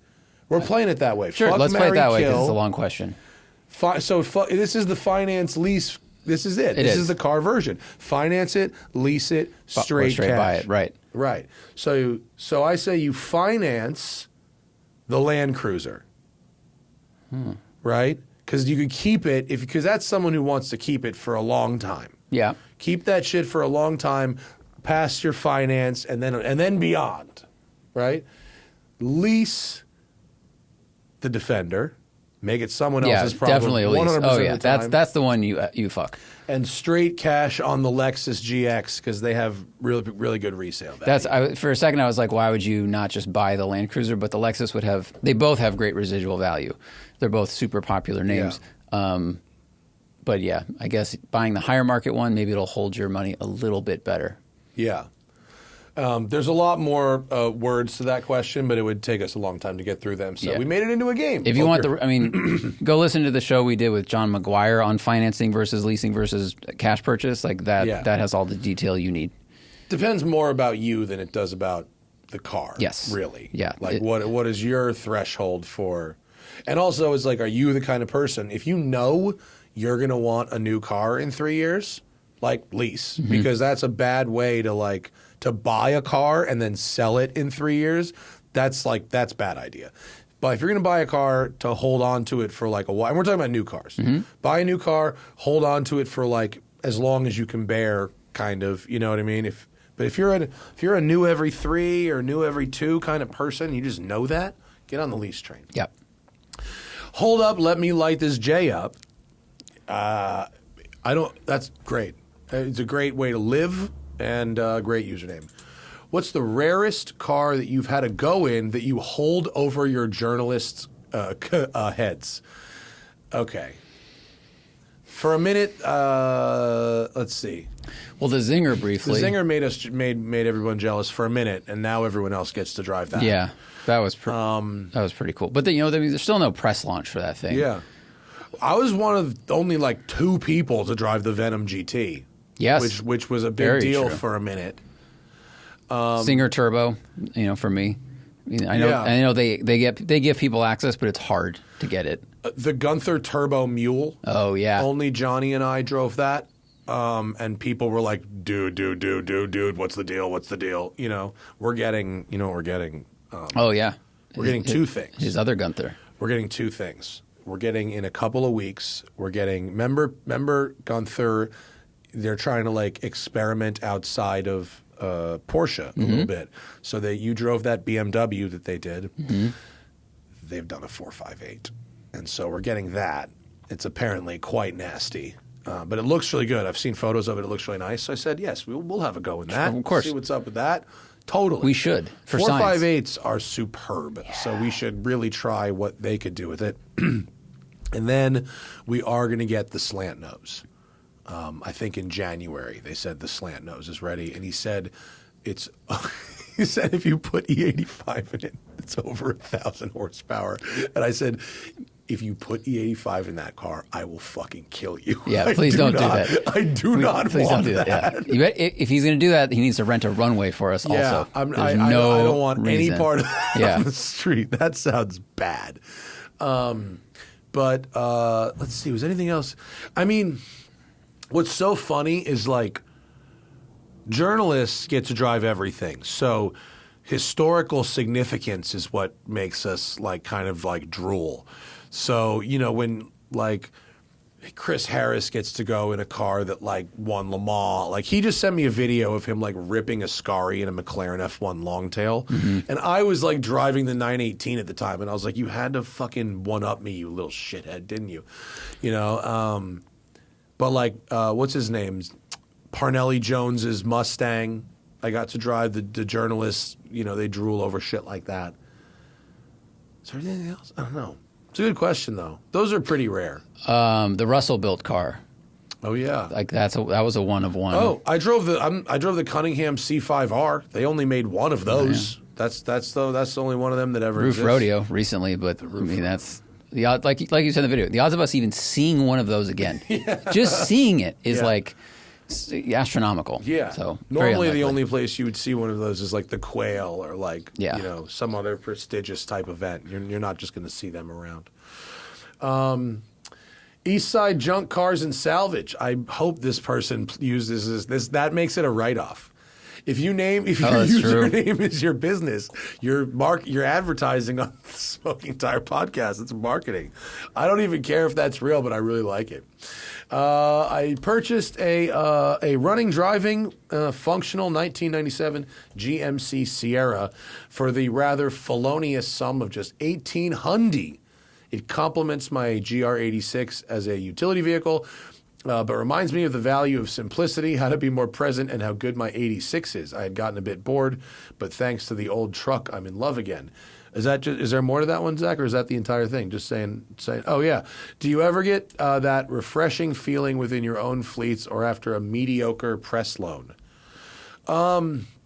We're playing it that way. Sure, fuck, let's play it marry, that way because kill. it's a long question. This is the finance lease. This is it. This is the car version. Finance it, lease it, straight cash. Buy it, right? Right. So I say you finance the Land Cruiser. Right? Because you could keep it because that's someone who wants to keep it for a long time. Yeah. Keep that shit for a long time, past your finance, and then beyond. Right? Lease the Defender. Make it someone else's problem. Definitely a lease. 100% Oh yeah, of the time. that's the one you fuck. And straight cash on the Lexus GX because they have really good resale value. For a second I was like, why would you not just buy the Land Cruiser? But the Lexus would have. They both have great residual value. They're both super popular names. Yeah. But yeah, I guess buying the higher market one, maybe it'll hold your money a little bit better. Yeah. There's a lot more words to that question, but it would take us a long time to get through them. So we made it into a game. If you want go listen to the show we did with John McGuire on financing versus leasing versus cash purchase. Like that, that has all the detail you need. Depends more about you than it does about the car. Yes. Really. Yeah. Like what is your threshold for? And also, it's like, are you the kind of person, if you know you're going to want a new car in 3 years, like lease, because that's a bad way to buy a car and then sell it in 3 years. That's bad idea. But if you're going to buy a car to hold on to it for like a while, and we're talking about new cars, buy a new car, hold on to it for like as long as you can bear, kind of, you know what I mean? But if you're a new every 3 or new every 2 kind of person, you just know that, get on the lease train. Yep. Hold up, let me light this J up. That's great. It's a great way to live and a great username. What's the rarest car that you've had a go in that you hold over your journalists' heads? Okay. For a minute, let's see. Well, the Zinger briefly. The Zinger made everyone jealous for a minute, and now everyone else gets to drive that. Yeah, that was pretty cool. But there's still no press launch for that thing. Yeah, I was one of only like 2 people to drive the Venom GT. Yes, which was a big deal for a minute. Zinger Turbo, for me. I know they give people access, but it's hard to get it. The Gunther Turbo Mule. Oh yeah. Only Johnny and I drove that, and people were like, "Dude, what's the deal? What's the deal?" We're getting. Oh yeah. We're getting 2 things. His other Gunther. We're getting 2 things. We're getting in a couple of weeks. We're getting remember Gunther. They're trying to like experiment outside of Porsche a little bit. So you drove that BMW that they did. They've done a 458. And so we're getting that. It's apparently quite nasty. But it looks really good. I've seen photos of it. It looks really nice. So I said, yes, we'll have a go in that. Of course. See what's up with that. Totally. We should. For 458s are superb. Yeah. So we should really try what they could do with it. And then we are going to get the slant nose. I think in January they said the slant nose is ready, and he said he said if you put E85 in it, it's over 1,000 horsepower. And I said, if you put E85 in that car, I will fucking kill you. Yeah, please don't do that. I do not want do that. Yeah. If he's going to do that, he needs to rent a runway for us. Yeah, also, I don't want reason. any part of that on the street. That sounds bad. But let's see. Was anything else? I mean, what's so funny is like journalists get to drive everything. So historical significance is what makes us like kind of like drool. So, you know, when like Chris Harris gets to go in a car that like won Le Mans. Like he just sent me a video of him like ripping a Ascari in a McLaren F1 Longtail. And I was like driving the 918 at the time and I was like, you had to fucking one up me, you little shithead, didn't you? You know, but like, what's his name? Parnelli Jones's Mustang. I got to drive the journalists, you know, they drool over shit like that. Is there anything else? I don't know. It's a good question, though. Those are pretty rare. The Russell built car. Oh yeah, Like that was a one of one. Oh, I drove the Cunningham C5R. They only made one of those. Yeah. That's the only one of them that ever Roof exists. rodeo recently, but I mean that's the odd, like you said in the video. The odds of us even seeing one of those again, just seeing it is like astronomical. Yeah. So normally the only place you would see one of those is like the Quail or like Yeah. you know, some other prestigious type event. You're not just going to see them around. East Side Junk Cars and Salvage. I hope this person uses this. That makes it a write-off. If your username is your business, you're advertising on the Smoking Tire podcast. It's marketing. I don't even care if that's real, but I really like it. I purchased a running, driving, functional 1997 GMC Sierra for the rather felonious sum of just $1,800. It complements my GR86 as a utility vehicle, but reminds me of the value of simplicity, how to be more present, and how good my 86 is. I had gotten a bit bored, but thanks to the old truck, I'm in love again. Is there more to that one, Zach, or is that the entire thing? Just saying. Oh yeah. Do you ever get that refreshing feeling within your own fleets or after a mediocre press loan? The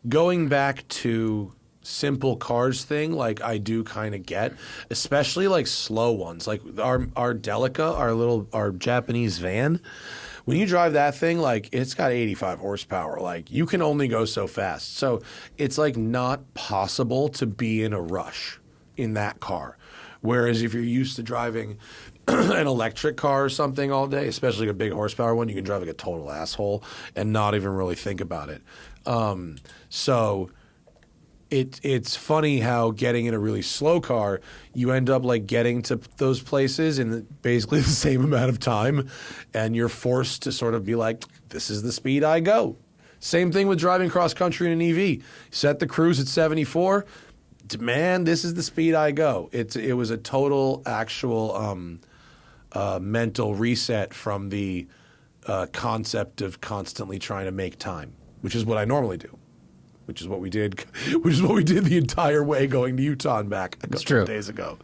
going back to simple cars thing, like I do kind of get, especially like slow ones, like our Delica, our Japanese van. When you drive that thing, like it's got 85 horsepower, like you can only go so fast. So it's like not possible to be in a rush in that car. Whereas if you're used to driving an electric car or something all day, especially a big horsepower one, you can drive like a total asshole and not even really think about it. So it's funny how getting in a really slow car, you end up like getting to those places in basically the same amount of time, and you're forced to sort of be like, this is the speed I go. Same thing with driving cross country in an EV. Set the cruise at 74. Man, this is the speed I go. It was a total actual mental reset from the concept of constantly trying to make time, which is what I normally do. Which is what we did the entire way going to Utah and back a couple of days ago.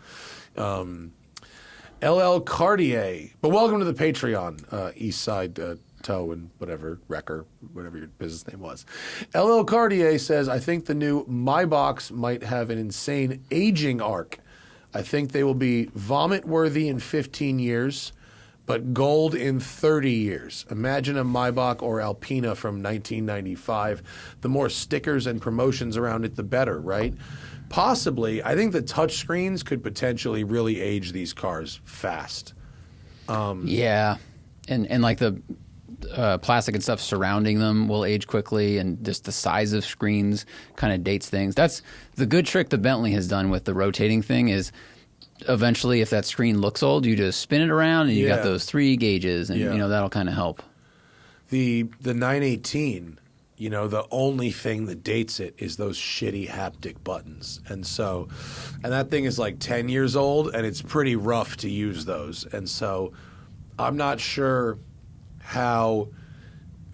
LL Cartier. But welcome to the Patreon, East Side Toe and whatever, Wrecker, whatever your business name was. LL Cartier says, I think the new Maybachs might have an insane aging arc. I think they will be vomit-worthy in 15 years, but gold in 30 years. Imagine a Maybach or Alpina from 1995. The more stickers and promotions around it, the better, right? Possibly. I think the touchscreens could potentially really age these cars fast. Yeah. And like the plastic and stuff surrounding them will age quickly, and just the size of screens kind of dates things. That's the good trick that Bentley has done with the rotating thing is eventually, if that screen looks old, you just spin it around and you got those 3 gauges, and you know that'll kind of help. The 918, you know, the only thing that dates it is those shitty haptic buttons, and that thing is like 10 years old, and it's pretty rough to use those, and so I'm not sure how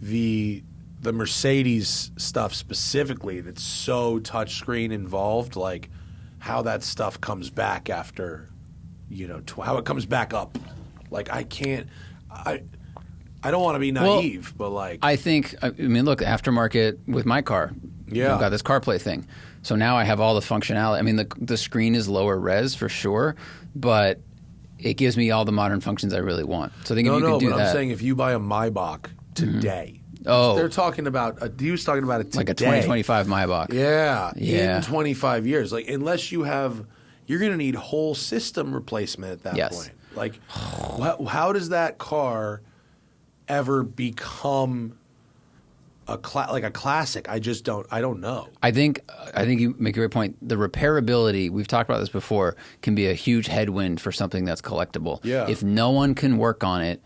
the Mercedes stuff specifically that's so touchscreen involved, like how that stuff comes back after, you know, how it comes back up. Like I don't want to be naive, but like I mean, look, aftermarket with my car. Yeah, I've got this CarPlay thing, so now I have all the functionality. I mean, the screen is lower res for sure, but it gives me all the modern functions I really want. So I think if you can do that. I'm saying if you buy a Maybach today. Oh, they're talking about. He was talking about it today. Like a 2025 Maybach. Yeah, in 25 years. Like unless you're going to need whole system replacement at that point. Like, how does that car ever become a classic? I don't know. I think you make a great point. The repairability, we've talked about this before, can be a huge headwind for something that's collectible. Yeah. If no one can work on it,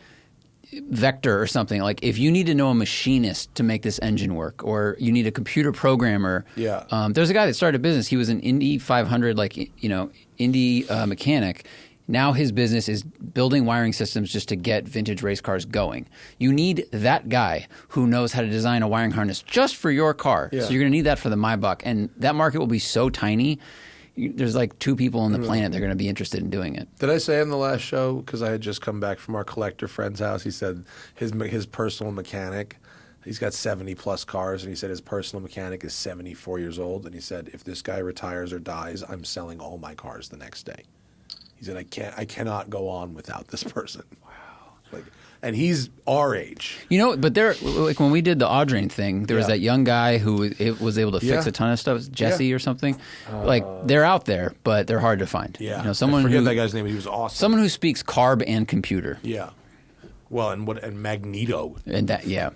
Vector or something, like if you need to know a machinist to make this engine work, or you need a computer programmer. Yeah. There's a guy that started a business. He was an Indy 500, Indy mechanic. Now his business is building wiring systems just to get vintage race cars going. You need that guy who knows how to design a wiring harness just for your car. Yeah. So you're going to need that for the Maybach. And that market will be so tiny. There's like 2 people on the planet that are going to be interested in doing it. Did I say on the last show, because I had just come back from our collector friend's house, he said his personal mechanic, he's got 70-plus cars, and he said his personal mechanic is 74 years old, and he said, if this guy retires or dies, I'm selling all my cars the next day. He said, I cannot go on without this person. Wow. And he's our age. But like when we did the Audrain thing, there was that young guy who was able to fix a ton of stuff, Jesse or something. They're out there, but they're hard to find. Yeah. Someone I forget that guy's name, but he was awesome. Someone who speaks carb and computer. Yeah. Well, and Magneto. And that, yeah.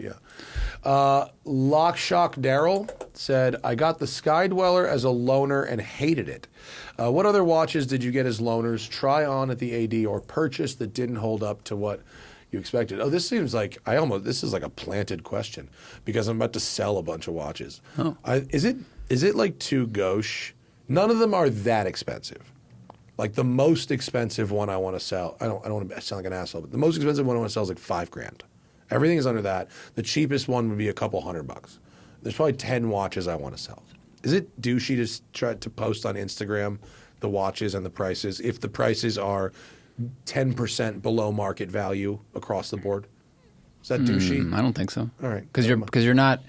Lock Shock Daryl said, I got the Skydweller as a loaner and hated it. What other watches did you get as loaners, try on at the AD, or purchase that didn't hold up to what you expected? Oh, this seems like this is like a planted question, because I'm about to sell a bunch of watches. Oh. Is it like too gauche? None of them are that expensive. Like the most expensive one I want to sell, I don't want to sound like an asshole, but the most expensive one I want to sell is like $5,000. Everything is under that. The cheapest one would be a couple $100. There's probably 10 watches I want to sell. Is it douchey to try to post on Instagram the watches and the prices if the prices are 10% below market value across the board? Is that douchey? I don't think so. All right, because you're not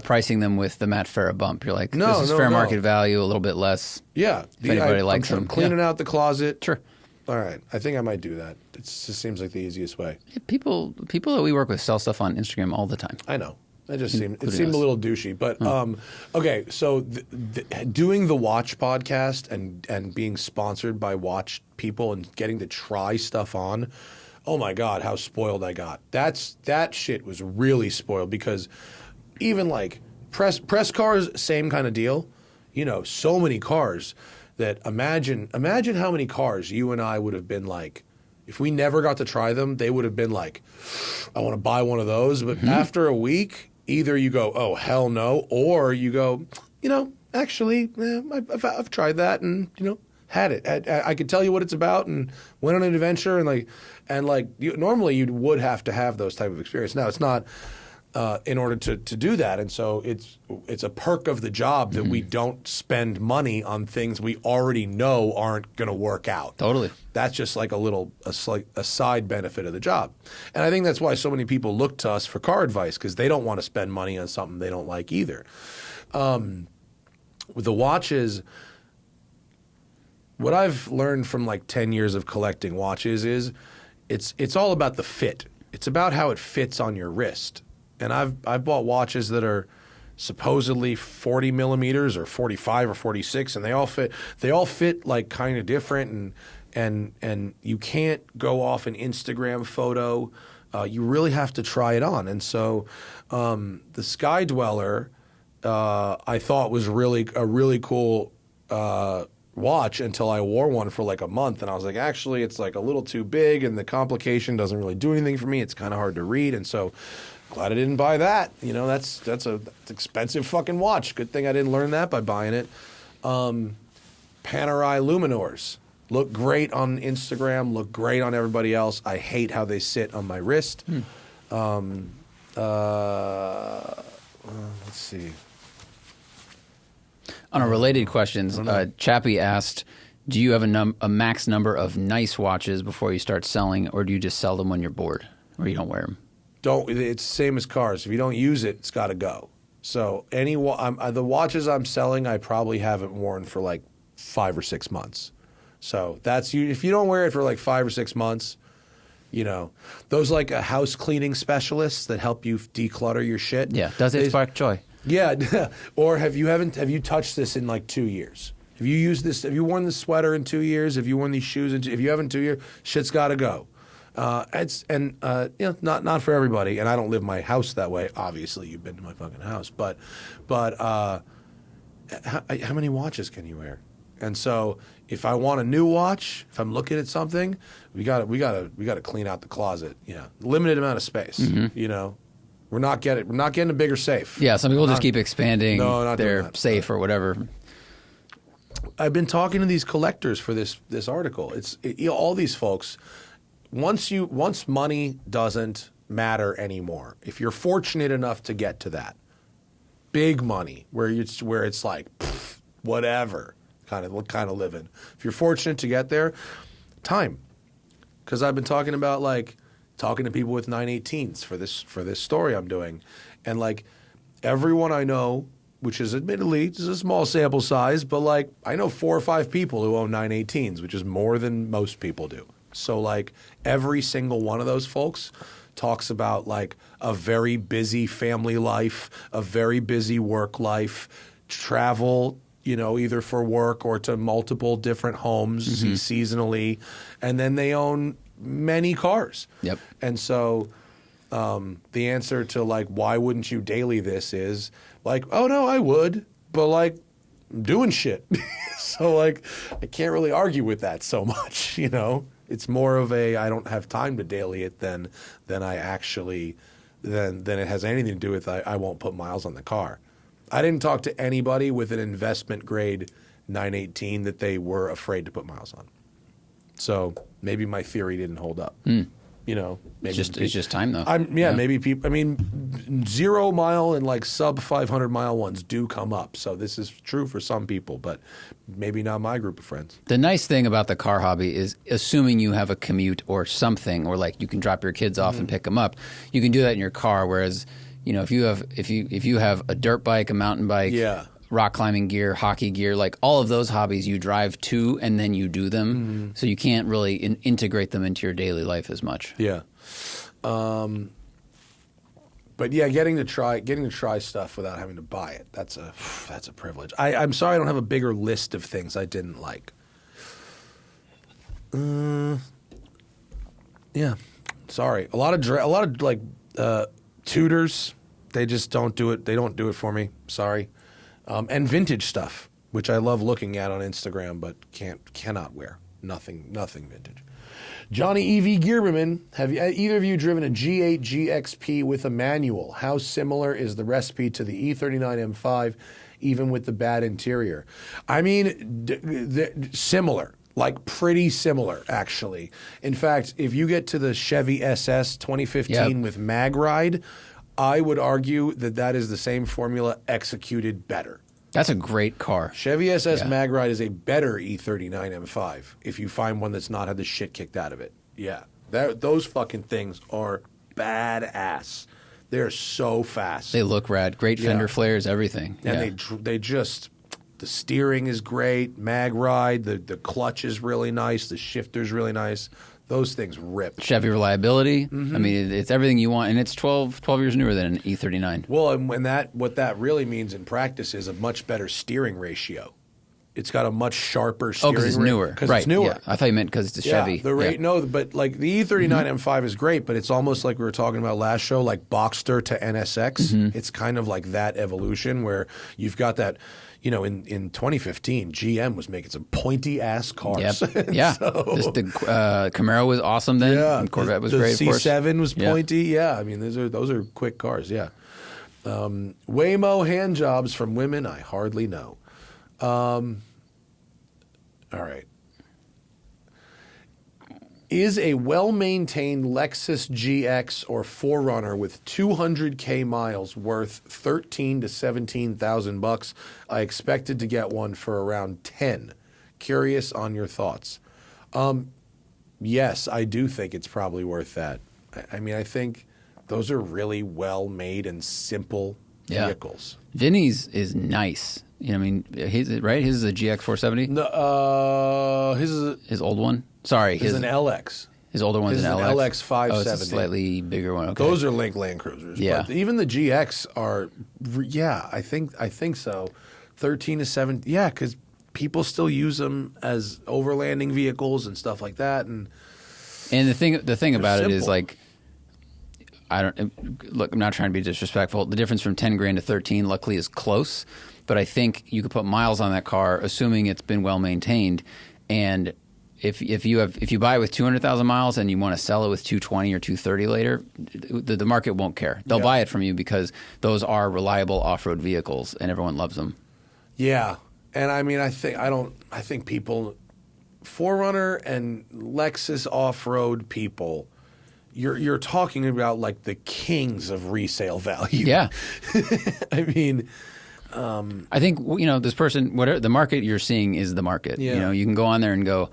pricing them with the Matt Farah bump. You're like, this is fair market value, a little bit less. Yeah, if anybody likes them, cleaning out the closet. Sure. All right, I think I might do that. It just seems like the easiest way. Yeah, people that we work with sell stuff on Instagram all the time. I know. It seemed a little douchey, but okay. So doing the watch podcast and being sponsored by watch people and getting to try stuff on, oh my God, how spoiled I got. That shit was really spoiled, because even like press cars, same kind of deal. So many cars that imagine how many cars you and I would have been like, if we never got to try them, they would have been like, I want to buy one of those. But after a week, either you go, oh, hell no, or you go, actually, I've tried that and, had it. I could tell you what it's about and went on an adventure normally you would have to have those type of experience. Now, it's not in order to do that. And so it's a perk of the job that we don't spend money on things we already know aren't going to work out. Totally. That's just like a side benefit of the job. And I think that's why so many people look to us for car advice, because they don't want to spend money on something they don't like either. With the watches, what I've learned from like 10 years of collecting watches is it's all about the fit. It's about how it fits on your wrist. And I've bought watches that are supposedly 40 millimeters or 45 or 46, and they all fit like kind of different, and you can't go off an Instagram photo. You really have to try it on. And so the Skydweller I thought was a really cool watch until I wore one for like a month, and I was like, actually, it's like a little too big, and the complication doesn't really do anything for me. It's kind of hard to read, and so glad I didn't buy that. That's an expensive fucking watch. Good thing I didn't learn that by buying it. Panerai Luminors look great on Instagram, look great on everybody else. I hate how they sit on my wrist. Let's see. On a related questions, Chappie asked, do you have a max number of nice watches before you start selling, or do you just sell them when you're bored or you don't wear them? It's the same as cars. If you don't use it, it's got to go. So the watches I'm selling, I probably haven't worn for like 5 or 6 months. So that's you. If you don't wear it for like 5 or 6 months, those like house cleaning specialists that help you declutter your shit. Yeah. Does it spark joy? Yeah. Or have you touched this in like 2 years? Have you used this? Have you worn this sweater in 2 years? Have you worn these shoes if you haven't 2 years, shit's got to go. Not for everybody. And I don't live my house that way. Obviously, you've been to my fucking house, but how many watches can you wear? And so, if I want a new watch, if I'm looking at something, we got to clean out the closet. Limited amount of space. We're not getting a bigger safe. Yeah, some people just keep expanding not their safe or whatever. I've been talking to these collectors for this article. All these folks. Once money doesn't matter anymore, if you're fortunate enough to get to that big money where it's like whatever kind of living. If you're fortunate to get there, time. Because I've been talking to people with 918s for this story I'm doing, and like everyone I know, which is admittedly is a small sample size, but like I know 4 or 5 people who own 918s, which is more than most people do. So like every single one of those folks talks about like a very busy family life, a very busy work life, travel, either for work or to multiple different homes seasonally, and then they own many cars. Yep. And so the answer to like why wouldn't you daily this is like, oh no, I would, but like I'm doing shit. So like I can't really argue with that so much, It's more of a I don't have time to daily it than I actually than it has anything to do with I won't put miles on the car. I didn't talk to anybody with an investment grade 918 that they were afraid to put miles on. So maybe my theory didn't hold up. Maybe It's just time though. Maybe people. 0 mile and like sub 500 mile ones do come up. So this is true for some people, but maybe not my group of friends. The nice thing about the car hobby is, assuming you have a commute or something, or like you can drop your kids off and pick them up, you can do that in your car. Whereas, if you have a dirt bike, a mountain bike, rock climbing gear, hockey gear, like all of those hobbies you drive to and then you do them. So you can't really integrate them into your daily life as much. Yeah. But yeah, getting to try stuff without having to buy it, that's a privilege. I'm sorry I don't have a bigger list of things I didn't like. Yeah. Sorry. A lot of like tutors, they just don't do it. They don't do it for me. Sorry. And vintage stuff, which I love looking at on Instagram, but cannot wear. Nothing vintage. Johnny E.V. Gierberman, have either of you driven a G8 GXP with a manual? How similar is the recipe to the E39 M5, even with the bad interior? I mean, similar. Like pretty similar, actually. In fact, if you get to the Chevy SS 2015 with MagRide, I would argue that is the same formula executed better. That's a great car. Chevy SS MagRide is a better E39 M5 if you find one that's not had the shit kicked out of it. Yeah. Those fucking things are badass. They're so fast. They look rad. Great fender flares, everything. And they just... The steering is great, MagRide, the clutch is really nice, the shifter's really nice. Those things rip. Chevy reliability. I mean, it's everything you want, and it's 12 years newer than an E39. Well, and what that really means in practice is a much better steering ratio. It's got a much sharper steering ratio. Oh, because it's newer. Because right. it's newer. Yeah. I thought you meant because it's a Chevy. No, but like the E39 M5 is great, but it's almost like we were talking about last show, like Boxster to NSX. It's kind of like that evolution where you've got that... in 2015, GM was making some pointy-ass cars. Yep. Yeah. The Camaro was awesome then. Yeah. And Corvette was the great, of course. The C7 was pointy. Yeah. I mean, those are quick cars, yeah. Waymo hand jobs from women, I hardly know. All right. Is a well-maintained Lexus GX or 4Runner with 200K miles worth $13,000 to $17,000? I expected to get one for around 10. Curious on your thoughts. Yes, I do think it's probably worth that. I mean, I think those are really well-made and simple vehicles. Vinny's is nice. I mean, his is a GX 470. No, his old one. Sorry, his an LX. His older one's an LX. LX 570. Oh, it's a slightly bigger one. Okay. Those are Link Land Cruisers. Yeah. But even the GX are, I think so. 13 to 7. Yeah, because people still use them as overlanding vehicles and stuff like that. And the thing about it is simple. like, look, I'm not trying to be disrespectful. The difference from 10 grand to 13 luckily is close, but I think you could put miles on that car, assuming it's been well maintained. And if you buy it with 200,000 miles and you want to sell it with 220 or 230 later, the market won't care. They'll buy it from you because those are reliable off-road vehicles and everyone loves them. Yeah, and I mean, I think people, 4Runner and Lexus off-road people, you're talking about like the kings of resale value. Yeah. I mean, I think, this person, whatever the market you're seeing is the market. Yeah. You can go on there and go,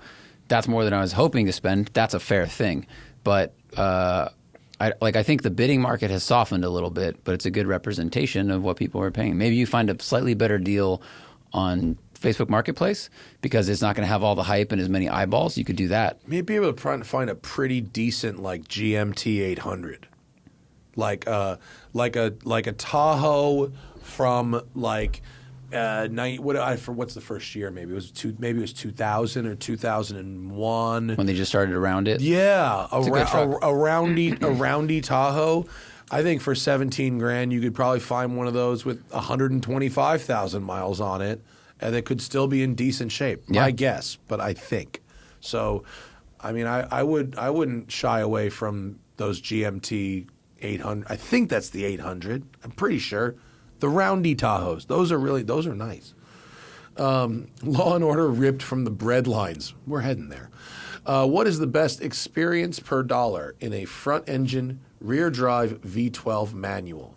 that's more than I was hoping to spend. That's a fair thing. But I think the bidding market has softened a little bit, but it's a good representation of what people are paying. Maybe you find a slightly better deal on Facebook Marketplace because it's not going to have all the hype and as many eyeballs. You could do that. maybe able to find a pretty decent like GMT 800, like a Tahoe from like what's the first year? Maybe it was 2000 or 2001 When they just started around it. Yeah, a good truck. a roundy Tahoe. I think for 17 grand you could probably find one of those with 125,000 miles on it, and it could still be in decent shape. Yeah. My guess, but I think so. I mean, I wouldn't shy away from those GMT 800. I think that's the 800. I'm pretty sure. The roundy Tahoes. Those are nice. Law and Order ripped from the bread lines. We're heading there. What is the best experience per dollar in a front-engine, rear-drive V12 manual?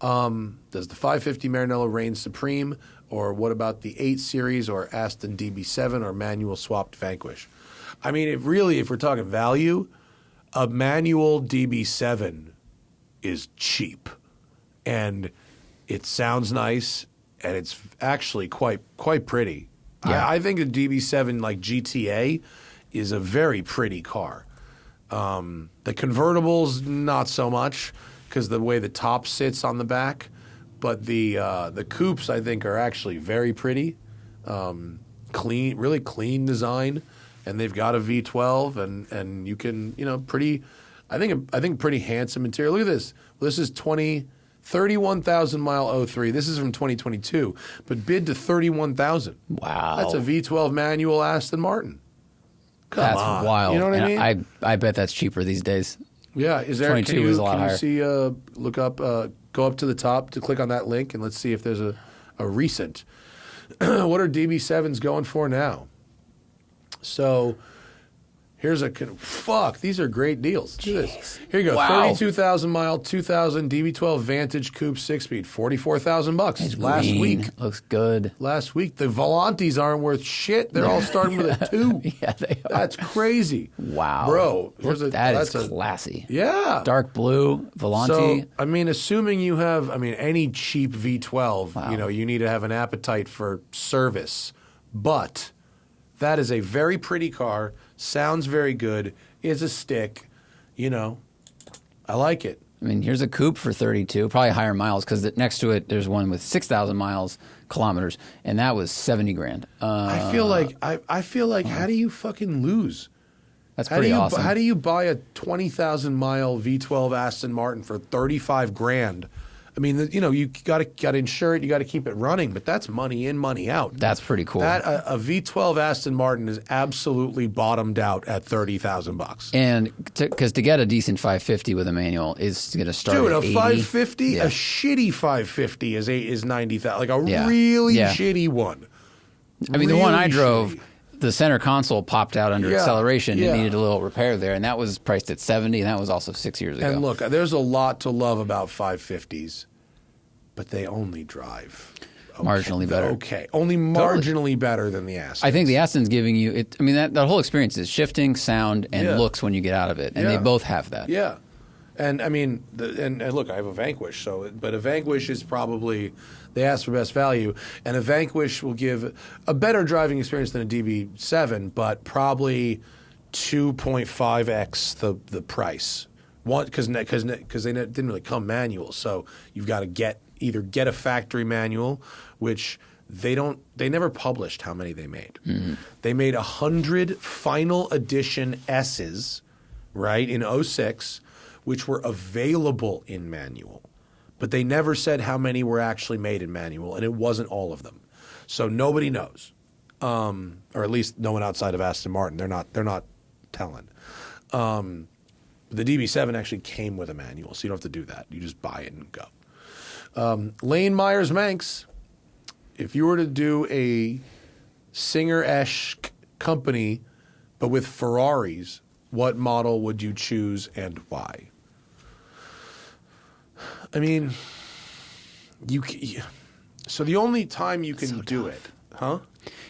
Does the 550 Maranello reign supreme, or what about the 8 Series or Aston DB7 or manual-swapped Vanquish? I mean, if we're talking value, a manual DB7 is cheap, and it sounds nice, and it's actually quite pretty. Yeah. I think a DB7 like GTA is a very pretty car. The convertibles, not so much, because the way the top sits on the back. But the coupes, I think, are actually very pretty. Clean, really clean design, and they've got a V12, and you can, pretty. I think pretty handsome interior. Look at this. Well, this is 31,000 mile 03. This is from 2022, but bid to 31,000. Wow. That's a V12 manual Aston Martin. Come on. That's wild. You know what I And mean? I bet that's cheaper these days. Yeah. Is there? 22 can you, is a lot can higher. you see? Look up. Go up to the top to click on that link, and let's see if there's a recent. What are DB7s going for now? So. Here's fuck. These are great deals. Look at this. Here you go. Wow. 32,000 mile, 2000 DB12 Vantage Coupe 6-speed, $44,000 It's last green. week. Looks good. Last week, the Volantes aren't worth shit. They're all starting with a 2. Yeah, they are. That's crazy. Wow. Bro. That's classy. Yeah. Dark blue, Volante. So, I mean, assuming you have, any cheap V12, you need to have an appetite for service. But that is a very pretty car, sounds very good, is a stick, I like it. I mean, here's a coupe for 32, probably higher miles because next to it there's one with 6,000 kilometers, and that was 70 grand. I feel like how do you fucking lose? That's pretty awesome. How do you buy a 20,000 mile V12 Aston Martin for 35 grand? I mean, you got to insure it, you got to keep it running, but that's money in, money out. That's pretty cool. That a V12 Aston Martin is absolutely bottomed out at $30,000. And because to get a decent 550 with a manual is going to start Dude, at a 80. 550, Yeah. a shitty 550 is 90,000, like a Yeah. really Yeah. shitty one. I mean, the one I Really drove, shitty. the center console popped out under Yeah, acceleration. yeah. It needed a little repair there, and that was priced at 70, and that was also 6 years ago. And look, there's a lot to love about 550s, but they only drive Marginally better. Okay, only marginally better than the Aston. I think the Aston's giving you it. I mean, that whole experience is shifting, sound, and Yeah. looks when you get out of it, and they Yeah. both have that. Yeah, and I mean, and look, I have a Vanquish, but a Vanquish is probably they ask for best value, and a Vanquish will give a better driving experience than a DB7, but probably 2.5x the price. One because they didn't really come manual, so you've got to either get a factory manual, which they never published how many they made. They made 100 final edition S's, right, in '06, which were available in manual. But they never said how many were actually made in manual, and it wasn't all of them. So nobody knows, or at least no one outside of Aston Martin. They're not telling. The DB7 actually came with a manual, so you don't have to do that. You just buy it and go. Lane Myers-Manx, if you were to do a Singer-esque company, but with Ferraris, what model would you choose and why? I mean, so the only time you can do it, huh?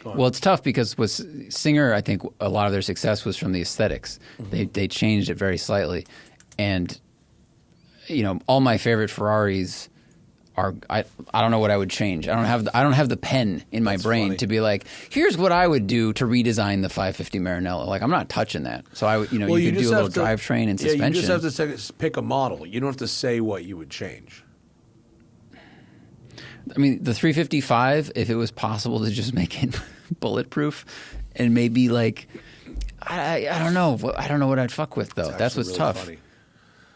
Well, it's tough because with Singer, I think a lot of their success was from the aesthetics. They changed it very slightly, and all my favorite Ferraris are. I don't know what I would change. I don't have the pen in my brain to be like, here's what I would do to redesign the 550 Maranello. Like, I'm not touching that. So you could do a little drivetrain and suspension. You just have to pick a model. You don't have to say what you would change. I mean, the 355, if it was possible to just make it bulletproof, and maybe like, I don't know. I don't know what I'd fuck with though. That's what's really tough. Funny.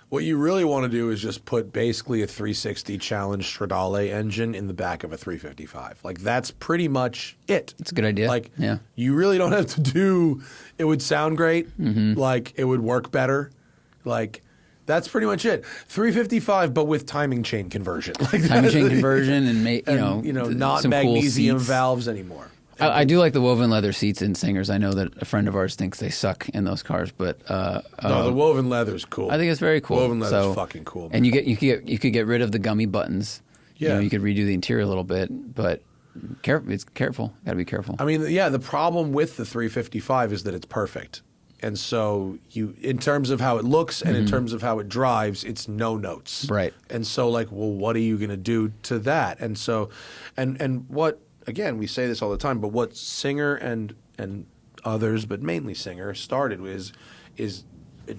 What you really want to do is just put basically a 360 Challenge Stradale engine in the back of a 355. Like, that's pretty much it. It's a good idea. Like, yeah. You really don't have to do. It would sound great. Like, it would work better. Like. That's pretty much it. 355, but with timing chain conversion. Like timing chain conversion and not some magnesium cool seats. Valves anymore. I do like the woven leather seats in Singers. I know that a friend of ours thinks they suck in those cars, but no, the woven leather's cool. I think it's very cool. Woven leather's fucking cool. Man. And you could get rid of the gummy buttons. Yeah, you could redo the interior a little bit, but it's careful. Got to be careful. I mean, yeah, the problem with the 355 is that it's perfect. And so in terms of how it looks and in terms of how it drives, it's no notes. Right. And so what are you going to do to that? And so, and what, again, we say this all the time, but what Singer and others, but mainly Singer, started is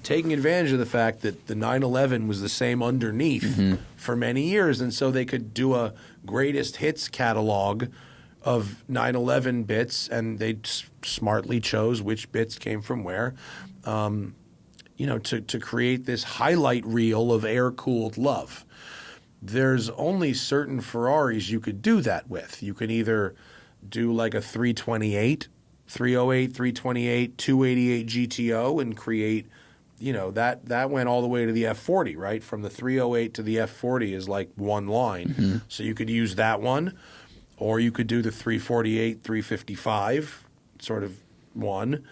taking advantage of the fact that the 911 was the same underneath for many years. And so they could do a greatest hits catalog of 911 bits, and they smartly chose which bits came from where, to create this highlight reel of air-cooled love. There's only certain Ferraris you could do that with. You can either do like a 328, 308, 328, 288 GTO and create, that went all the way to the F40, right? From the 308 to the F40 is like one line. So you could use that one. Or you could do the 348, 355 sort of one.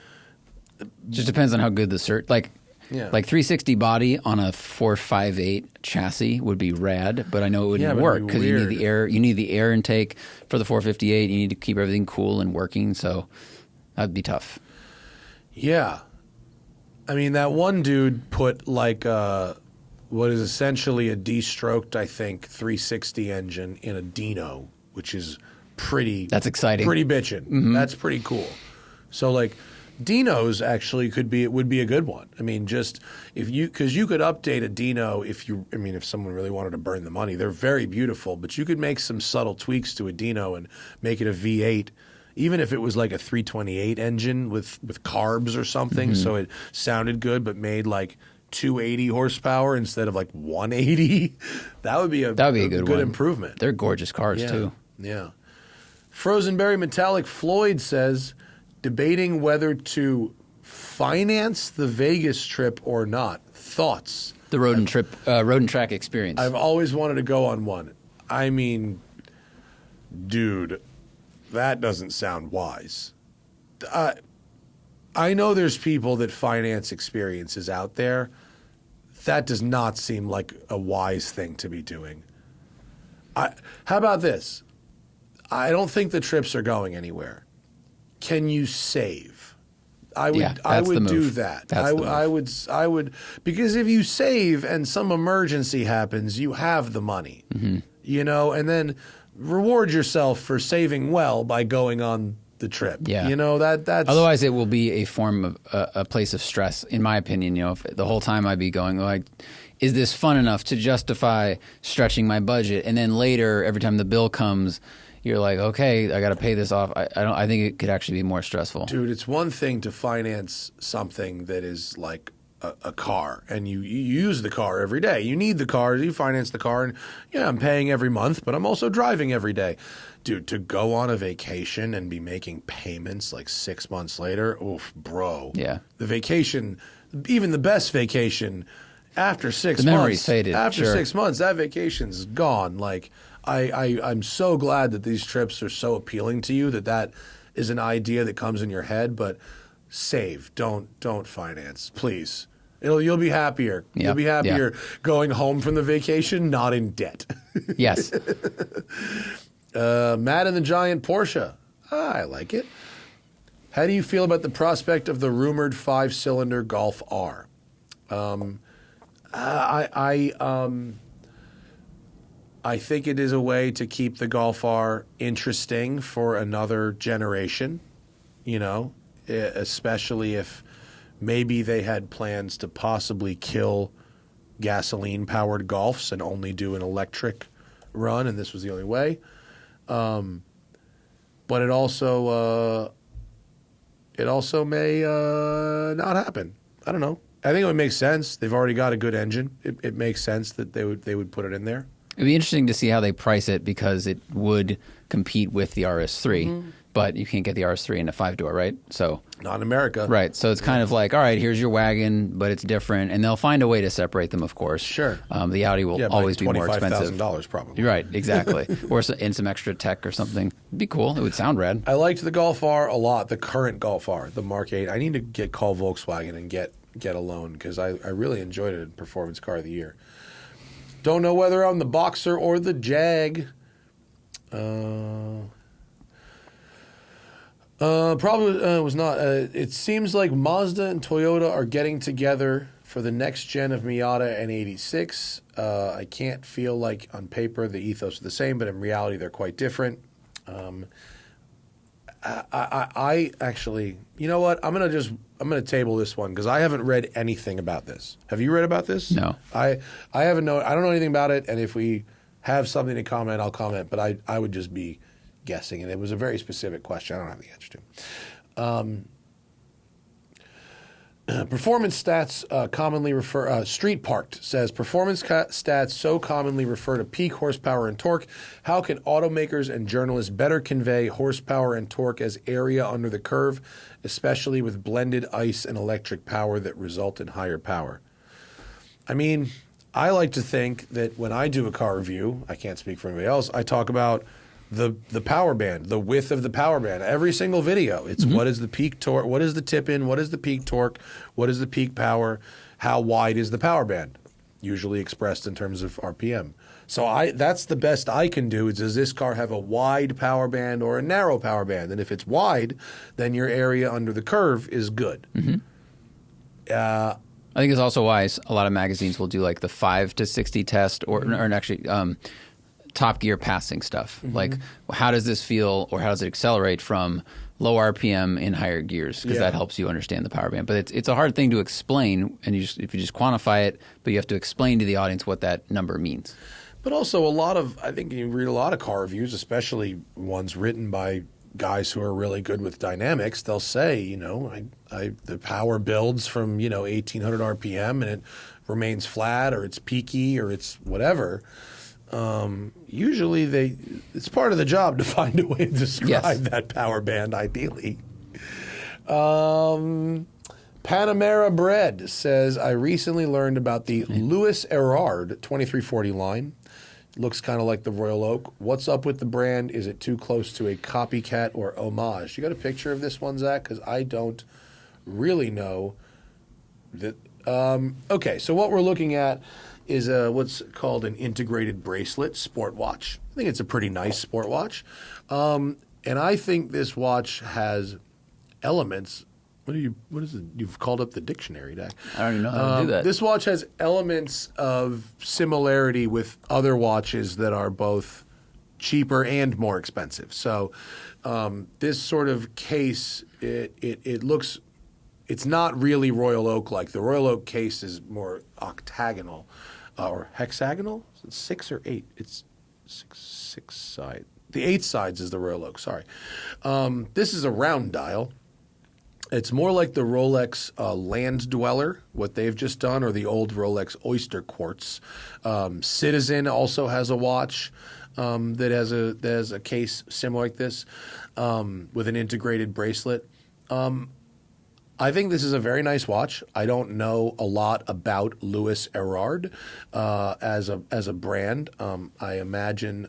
Just depends on how good the like 360 body on a 458 chassis would be rad, but I know it wouldn't work because you need the air. You need the air intake for the 458. You need to keep everything cool and working, so that'd be tough. Yeah, I mean that one dude put like what is essentially a de-stroked, I think, 360 engine in a Dino, which is that's exciting. Pretty bitchin'. That's pretty cool. So like Dinos actually would be a good one. I mean, just because you could update a Dino if someone really wanted to burn the money. They're very beautiful, but you could make some subtle tweaks to a Dino and make it a V8, even if it was like a 328 engine with carbs or something, so it sounded good but made like 280 horsepower instead of like 180. That would be a good improvement. They're gorgeous cars too. Yeah. Frozenberry Metallic Floyd says, debating whether to finance the Vegas trip or not. Thoughts? The road and track experience. I've always wanted to go on one. I mean, dude, that doesn't sound wise. I know there's people that finance experiences out there. That does not seem like a wise thing to be doing. How about this? I don't think the trips are going anywhere. Can you save? I would do that. I would because if you save and some emergency happens, you have the money. And then reward yourself for saving well by going on the trip. Yeah. That's otherwise it will be a form of a place of stress, in my opinion. If the whole time I'd be going like, is this fun enough to justify stretching my budget? And then later, every time the bill comes, you're like, okay, I got to pay this off. I think it could actually be more stressful. Dude, it's one thing to finance something that is like a car, and you use the car every day. You need the car, you finance the car, and yeah, I'm paying every month, but I'm also driving every day. Dude, to go on a vacation and be making payments like 6 months later, oof, bro. Yeah. The vacation, even the best vacation, after 6 The memory's months, faded, after sure. 6 months, that vacation's gone. Like, I'm so glad that these trips are so appealing to you, that is an idea that comes in your head, but save, don't finance, please. You'll be happier. Yep. You'll be happier going home from the vacation, not in debt. Yes. Matt and the Giant Porsche. I like it. How do you feel about the prospect of the rumored 5-cylinder Golf R? I think it is a way to keep the Golf R interesting for another generation, especially if maybe they had plans to possibly kill gasoline-powered Golfs and only do an electric run, and this was the only way. But it also may not happen. I don't know. I think it would make sense. They've already got a good engine. It makes sense that they would put it in there. It'd be interesting to see how they price it because it would compete with the RS3, but you can't get the RS3 in a 5-door, right? So Not in America. right. So it's kind of like, all right, here's your wagon, but it's different, and they'll find a way to separate them, of course. Sure. The Audi will Yeah, always be more expensive. $25,000 probably. You're right, exactly. Or in some extra tech or something. It'd be cool. It would sound rad. I liked the Golf R a lot, the current Golf R, the Mark 8. I need to call Volkswagen and get a loan because I really enjoyed it in Performance Car of the Year. Don't know whether I'm the Boxer or the Jag. Probably was not. It seems like Mazda and Toyota are getting together for the next gen of Miata and 86. I can't feel like on paper the ethos are the same, but in reality they're quite different. I actually, you know what? I'm gonna table this one because I haven't read anything about this. Have you read about this? No. I haven't know. I don't know anything about it. And if we have something to comment, I'll comment. But I would just be guessing, and it was a very specific question. I don't have the answer to. Performance stats commonly refer. Street Parked says performance stats so commonly refer to peak horsepower and torque. How can automakers and journalists better convey horsepower and torque as area under the curve, especially with blended ICE and electric power that result in higher power? I mean, I like to think that when I do a car review, I can't speak for anybody else. I talk about the power band, the width of the power band. Every single video, it's what is the peak torque, what is the tip in, what is the peak torque, what is the peak power, how wide is the power band, usually expressed in terms of RPM. So that's the best I can do is, does this car have a wide power band or a narrow power band? And if it's wide, then your area under the curve is good. I think it's also why a lot of magazines will do like the 5 to 60 test or actually Top Gear passing stuff. Like, how does this feel or how does it accelerate from low RPM in higher gears? Because that helps you understand the power band. But it's a hard thing to explain, and if you just quantify it, but you have to explain to the audience what that number means. But also I think you read a lot of car reviews, especially ones written by guys who are really good with dynamics. They'll say, the power builds from, 1800 RPM and it remains flat or it's peaky or it's whatever. Usually it's part of the job to find a way to describe that power band ideally. Panamera Bread says, I recently learned about the Louis Erard 2340 line. Looks kind of like the Royal Oak. What's up with the brand? Is it too close to a copycat or homage? You got a picture of this one, Zach? Because I don't really know that. Okay, so what we're looking at is what's called an integrated bracelet sport watch. I think it's a pretty nice sport watch. And I think this watch has elements. What is it? You've called up the dictionary, Dak. I don't even know how to do that. This watch has elements of similarity with other watches that are both cheaper and more expensive. So this sort of case, it looks, it's not really Royal Oak like. The Royal Oak case is more octagonal or hexagonal. Is it 6 or 8? It's six side. The 8 sides is the Royal Oak, sorry. This is a round dial. It's more like the Rolex Land Dweller, what they've just done, or the old Rolex Oyster Quartz. Citizen also has a watch that has a case similar like this with an integrated bracelet. I think this is a very nice watch. I don't know a lot about Louis Erard as a brand. I imagine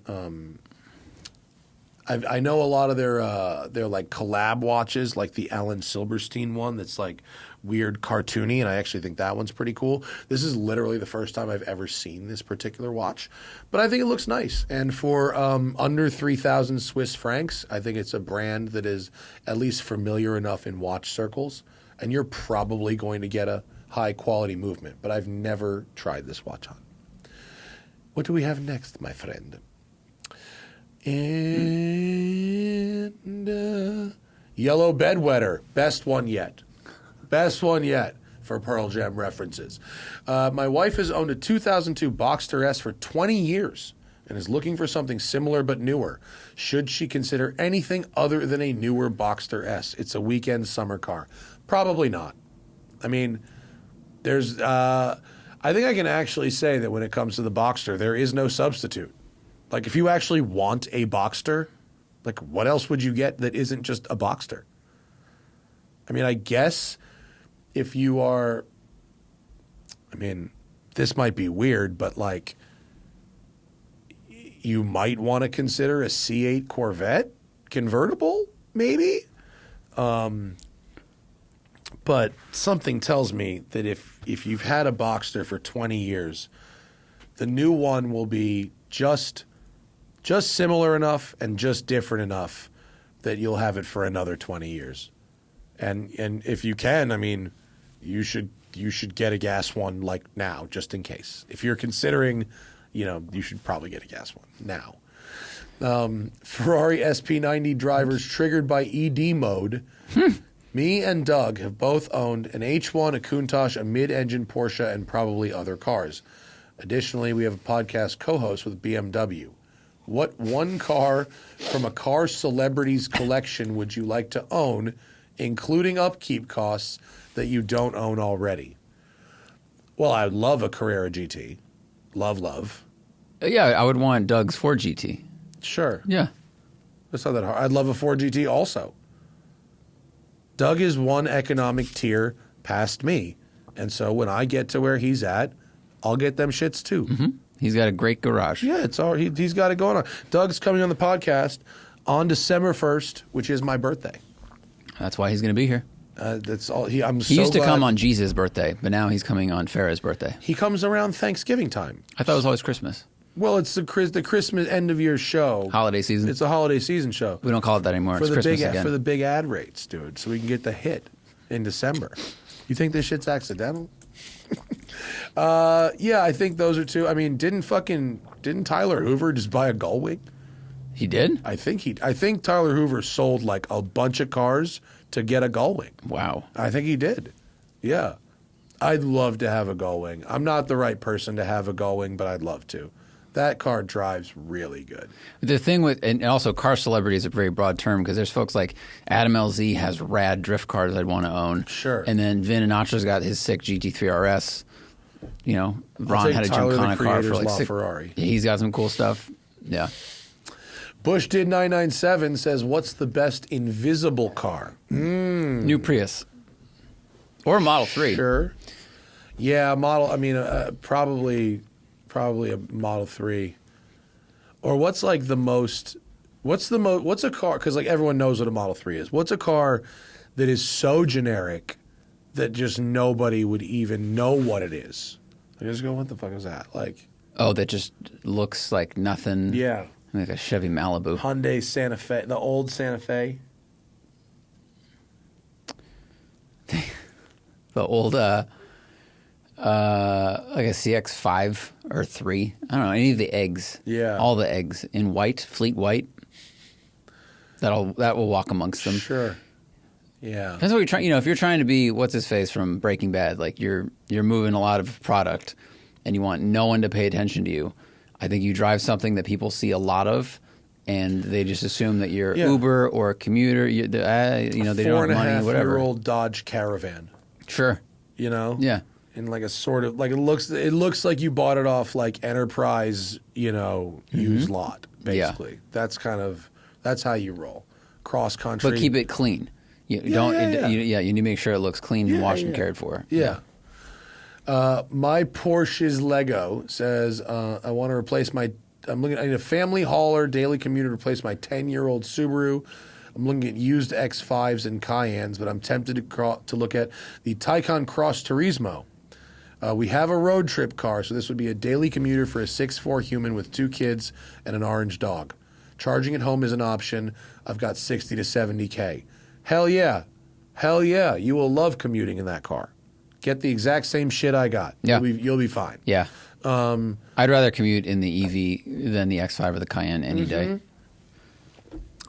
I know a lot of their like collab watches, like the Alan Silberstein one that's like weird cartoony, and I actually think that one's pretty cool. This is literally the first time I've ever seen this particular watch, but I think it looks nice. And for under 3,000 Swiss francs, I think it's a brand that is at least familiar enough in watch circles, and you're probably going to get a high quality movement, but I've never tried this watch on. What do we have next, my friend? And yellow bedwetter, best one yet. Best one yet for Pearl Jam references. My wife has owned a 2002 Boxster S for 20 years and is looking for something similar but newer. Should she consider anything other than a newer Boxster S? It's a weekend summer car. Probably not. I mean, there's. I think I can actually say that when it comes to the Boxster, there is no substitute. Like, if you actually want a Boxster, like, what else would you get that isn't just a Boxster? I mean, I guess if you are, I mean, this might be weird, but, like, you might want to consider a C8 Corvette convertible, maybe? But something tells me that if you've had a Boxster for 20 years, the new one will be just similar enough and just different enough that you'll have it for another 20 years. And if you can, I mean, you should get a gas one like now, just in case. If you're considering, you should probably get a gas one now. Ferrari SP90 drivers triggered by ED mode. Me and Doug have both owned an H1, a Countach, a mid-engine Porsche, and probably other cars. Additionally, we have a podcast co-host with BMW. What one car from a car celebrities collection would you like to own, including upkeep costs, that you don't own already? Well, I would love a Carrera GT. Love. Yeah, I would want Doug's Ford GT. Sure. Yeah. That's not that hard. I'd love a Ford GT also. Doug is one economic tier past me. And so when I get to where he's at, I'll get them shits too. Mm-hmm. He's got a great garage. Yeah, it's all he's got it going on. Doug's coming on the podcast on December 1st, which is my birthday. That's why he's going to be here. That's all. He used to come on Jesus' birthday, but now he's coming on Farrah's birthday. He comes around Thanksgiving time. I thought it was always Christmas. Well, it's the Christmas end of year show. Holiday season. It's a holiday season show. We don't call it that anymore. It's Christmas again. For the big ad rates, dude, so we can get the hit in December. You think this shit's accidental? Yeah, I think those are two. I mean, didn't Tyler Hoover just buy a Gullwing? He did? I think Tyler Hoover sold like a bunch of cars to get a Gullwing. Wow. I think he did. Yeah. I'd love to have a Gullwing. I'm not the right person to have a Gullwing, but I'd love to. That car drives really good. The thing with, and also car celebrity is a very broad term because there's folks like Adam LZ has rad drift cars I'd want to own. Sure. And then Vin Inacha's got his sick GT3 RS. Ron had a Gymkhana car for like Ferrari. He's got some cool stuff. Yeah. Bush did 997 says, "What's the best invisible car?" New Prius. Or Model 3. Sure. Yeah, probably a Model 3. Or what's a car, because like everyone knows what a Model 3 is. What's a car that is so generic that just nobody would even know what it is? I just go, what the fuck is that? Like, oh, that just looks like nothing. Yeah. Like a Chevy Malibu. Hyundai Santa Fe, the old Santa Fe. The old, like a CX-5 or 3. I don't know, any of the eggs. Yeah. All the eggs in white, fleet white. That will walk amongst them. Sure. Yeah. Depends what you're trying. If you're trying to be what's his face from Breaking Bad, like you're moving a lot of product, and you want no one to pay attention to you. I think you drive something that people see a lot of, and they just assume that you're Yeah. Uber or a commuter. They don't have money, whatever. 4.5-year-old Dodge Caravan. Sure. You know? Yeah. In like a sort of like it looks like you bought it off like Enterprise, used lot, basically. Yeah. That's how you roll. Cross country. But keep it clean. You need to make sure it looks clean and washed and cared for. Yeah. My Porsche's Lego says I want to replace I need a family hauler daily commuter to replace my 10-year-old Subaru. I'm looking at used X5s and Cayennes, but I'm tempted to look at the Taycan Cross Turismo. We have a road trip car, so this would be a daily commuter for a 6'4" human with 2 kids and an orange dog. Charging at home is an option. I've got 60 to 70K. Hell yeah. Hell yeah. You will love commuting in that car. Get the exact same shit I got. Yeah. You'll be fine. Yeah. I'd rather commute in the EV than the X5 or the Cayenne any day.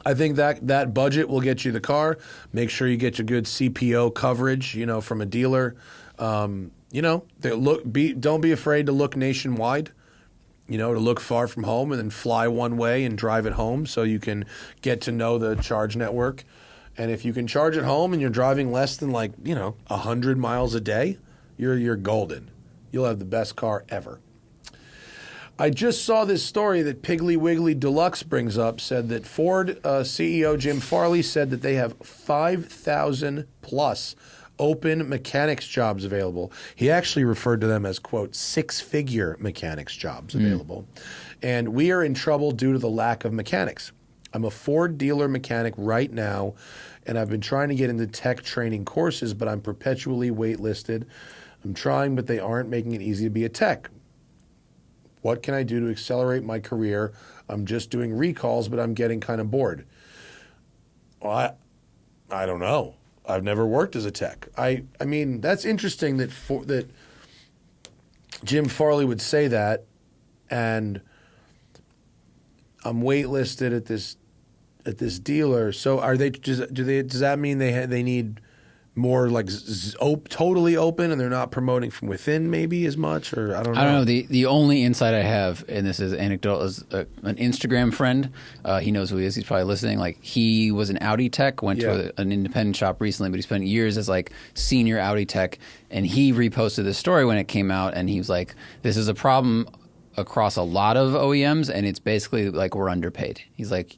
I think that budget will get you the car. Make sure you get your good CPO coverage, from a dealer. Don't be afraid to look nationwide. To look far from home and then fly one way and drive it home so you can get to know the charge network. And if you can charge at home and you're driving less than 100 miles a day, you're golden. You'll have the best car ever. I just saw this story that Piggly Wiggly Deluxe brings up, said that Ford CEO Jim Farley said that they have 5,000 plus open mechanics jobs available. He actually referred to them as, quote, 6-figure mechanics jobs available. And we are in trouble due to the lack of mechanics. I'm a Ford dealer mechanic right now, and I've been trying to get into tech training courses, but I'm perpetually waitlisted. I'm trying, but they aren't making it easy to be a tech. What can I do to accelerate my career? I'm just doing recalls, but I'm getting kind of bored. Well, I don't know. I've never worked as a tech. I mean, that's interesting that Jim Farley would say that, and I'm waitlisted at this dealer. So are they? Does that mean they need more like totally open, and they're not promoting from within maybe as much, or I don't know. I don't know. The only insight I have, and this is anecdotal, is an Instagram friend. He knows who he is. He's probably listening. Like, he was an Audi tech, went to an independent shop recently, but he spent years as like senior Audi tech, and he reposted this story when it came out, and he was like, "This is a problem across a lot of OEMs, and it's basically like we're underpaid." He's like,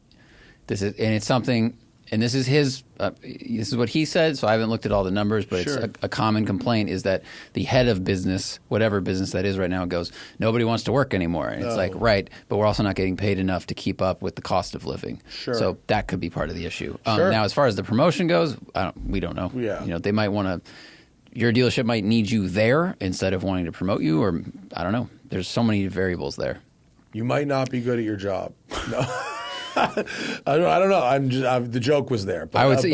"This is," and it's something. And this is his. This is what he said. So I haven't looked at all the numbers, but Sure. It's a common complaint is that the head of business, whatever business that is right now, goes, nobody wants to work anymore. And it's like, right, but we're also not getting paid enough to keep up with the cost of living. Sure. So that could be part of the issue. Sure. Now, as far as the promotion goes, we don't know. Yeah. They might want to. Your dealership might need you there instead of wanting to promote you, or I don't know. There's so many variables there. You might not be good at your job. No. I don't know. The joke was there. But, I would say,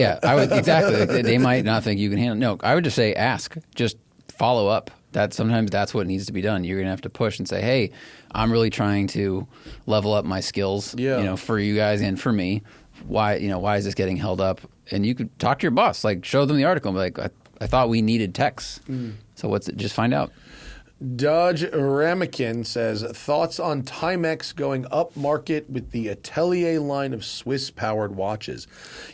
exactly. They might not think you can handle. No, I would just say ask. Just follow up. Sometimes that's what needs to be done. You're going to have to push and say, "Hey, I'm really trying to level up my skills. For you guys and for me. Why is this getting held up?" And you could talk to your boss, like show them the article, and be like, "I thought we needed techs. So what's it? Just find out." Dodge Ramekin says, thoughts on Timex going up market with the Atelier line of Swiss-powered watches.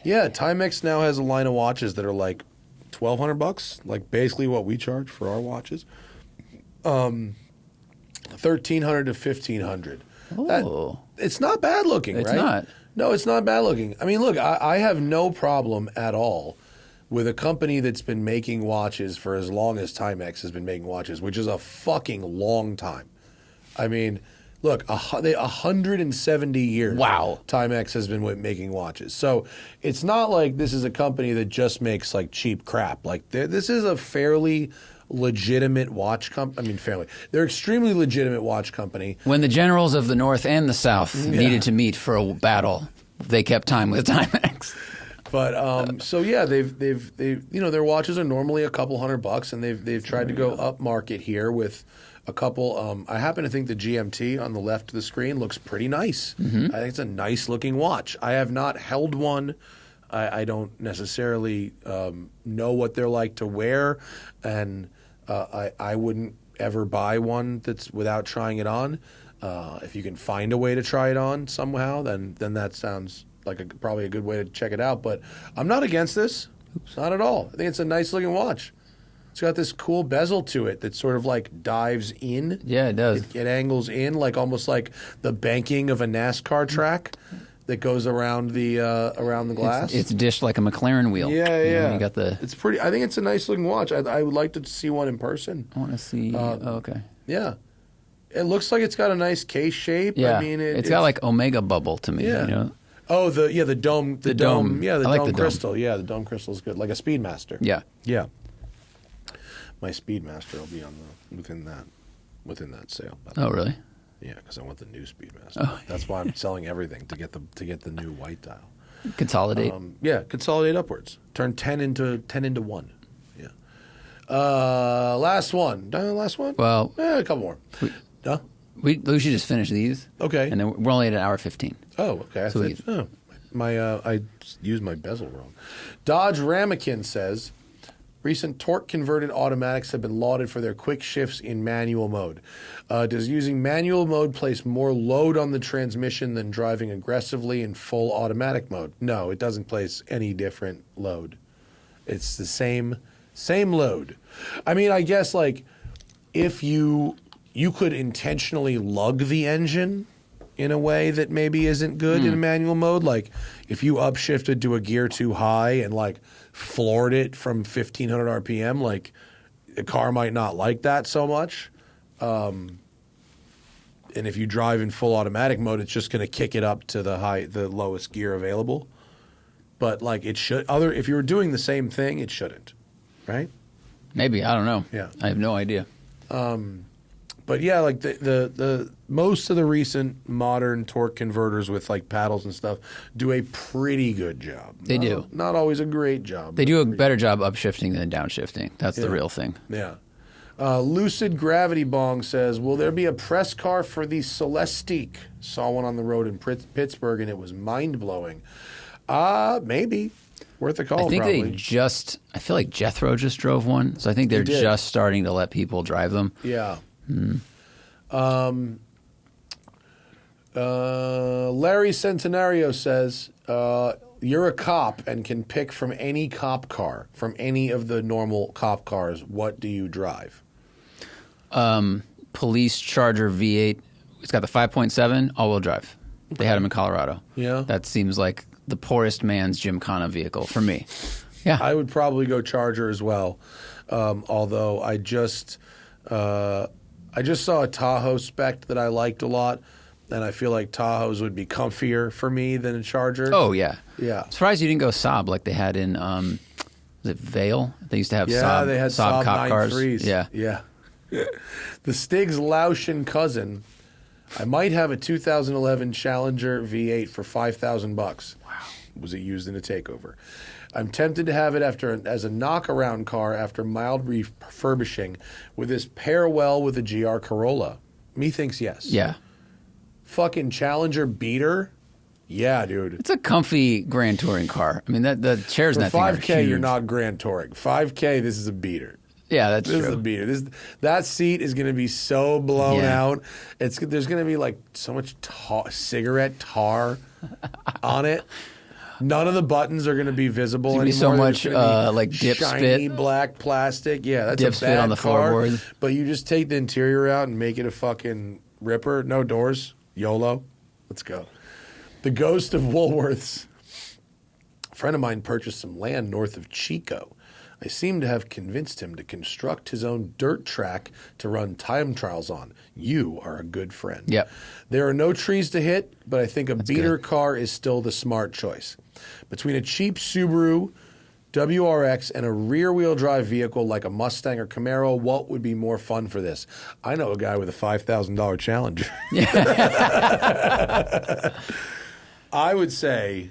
Yeah, Timex now has a line of watches that are like $1,200, like basically what we charge for our watches. $1,300 to $1,500. Oh. It's not bad looking, right? It's not. No, it's not bad looking. I mean, look, I have no problem at all with a company that's been making watches for as long as Timex has been making watches, which is a fucking long time. I mean, look, 170 years. Wow. Timex has been making watches. So it's not like this is a company that just makes like cheap crap. Like this is a fairly legitimate watch company. I mean, fairly. They're extremely legitimate watch company. When the generals of the North and the South needed to meet for a battle, they kept time with Timex. But so yeah, they've their watches are normally a couple $100, and they've tried to go up market here with a couple. I happen to think the GMT on the left of the screen looks pretty nice. I think it's a nice looking watch. I have not held one. I don't necessarily know what they're like to wear, and I wouldn't ever buy one that's without trying it on. If you can find a way to try it on somehow, then that sounds like probably a good way to check it out. But I'm not against this. Not at all. I think it's a nice looking watch. It's got this cool bezel to it that sort of like dives in. Yeah, it does. It angles in, like almost like the banking of a NASCAR track that goes around the glass. It's dished like a McLaren wheel. Yeah. You got the. It's pretty. I think it's a nice looking watch. I would like to see one in person. I want to see. Okay. Yeah, it looks like it's got a nice case shape. Yeah, I mean, it's got like Omega bubble to me. Yeah. You know? Oh, the dome. The dome. Yeah, the I like dome the dome. crystal. Yeah, the dome crystal is good, like a Speedmaster. Yeah. Yeah. My Speedmaster will be on within that sale. Oh, really? Yeah, because I want the new Speedmaster. Oh. That's why I'm selling everything to get the new white dial. Consolidate. Yeah, consolidate upwards. Turn 10 into 1. Yeah. Last one. Last one. Well, a couple more. we should just finish these. Okay. And then we're only at an hour 15. Oh, okay. Sweet. I used my bezel wrong. Dodge Ramekin says, recent torque-converted automatics have been lauded for their quick shifts in manual mode. Does using manual mode place more load on the transmission than driving aggressively in full automatic mode? No, it doesn't place any different load. It's the same load. I mean, I guess like if you could intentionally lug the engine in a way that maybe isn't good in a manual mode. Like if you upshifted to a gear too high and like floored it from 1500 RPM, like the car might not like that so much. And if you drive in full automatic mode, it's just going to kick it up to the lowest gear available. But like it should, if you were doing the same thing, it shouldn't, right? Maybe, I don't know. Yeah. I have no idea. But yeah, like the most of the recent modern torque converters with like paddles and stuff do a pretty good job. They do. Not always a great job. They do a better job upshifting than downshifting. That's the real thing. Yeah. Lucid Gravity Bong says, will there be a press car for the Celestique? Saw one on the road in Pittsburgh and it was mind-blowing. Maybe. Worth a call, I think probably. I feel like Jethro just drove one, so I think they're just starting to let people drive them. Yeah. Larry Centenario says, you're a cop and can pick from any cop car, from any of the normal cop cars. What do you drive? Police Charger V8. It's got the 5.7 all-wheel drive. They had them in Colorado. Yeah. That seems like the poorest man's Gymkhana vehicle for me. Yeah. I would probably go Charger as well. Although I just saw a Tahoe spec that I liked a lot, and I feel like Tahoes would be comfier for me than a Charger. Oh, yeah. Yeah. Surprised you didn't go Saab like they had in, was it Vail? They used to have Saab, they had Saab cop cars. 9.3s. Yeah. Yeah. The Stig's Laotian cousin. I might have a 2011 Challenger V8 for $5,000. Wow. Was it used in a takeover? I'm tempted to have it as a knock-around car after mild refurbishing. Would this pair well with a GR Corolla? Me thinks yes. Yeah. Fucking Challenger beater? Yeah, dude. It's a comfy Grand Touring car. I mean, the chairs in that For thing are 5K, huge. you're not Grand Touring. 5K, this is a beater. Yeah, that's This true. is a beater. That seat is going to be so blown out. There's going to be like so much cigarette tar on it. None of the buttons are going to be visible anymore. There's gonna be so There's much gonna be like dip shiny spit. black plastic. Yeah, that's Dip a spit bad on the car, floorboard. But you just take the interior out and make it a fucking ripper. No doors. YOLO. Let's go. The Ghost of Woolworths. A friend of mine purchased some land north of Chico. I seem to have convinced him to construct his own dirt track to run time trials on. You are a good friend. Yep. There are no trees to hit, but I think a beater car is still the smart choice. Between a cheap Subaru WRX and a rear-wheel drive vehicle like a Mustang or Camaro, what would be more fun for this? I know a guy with a $5,000 Challenger. I would say...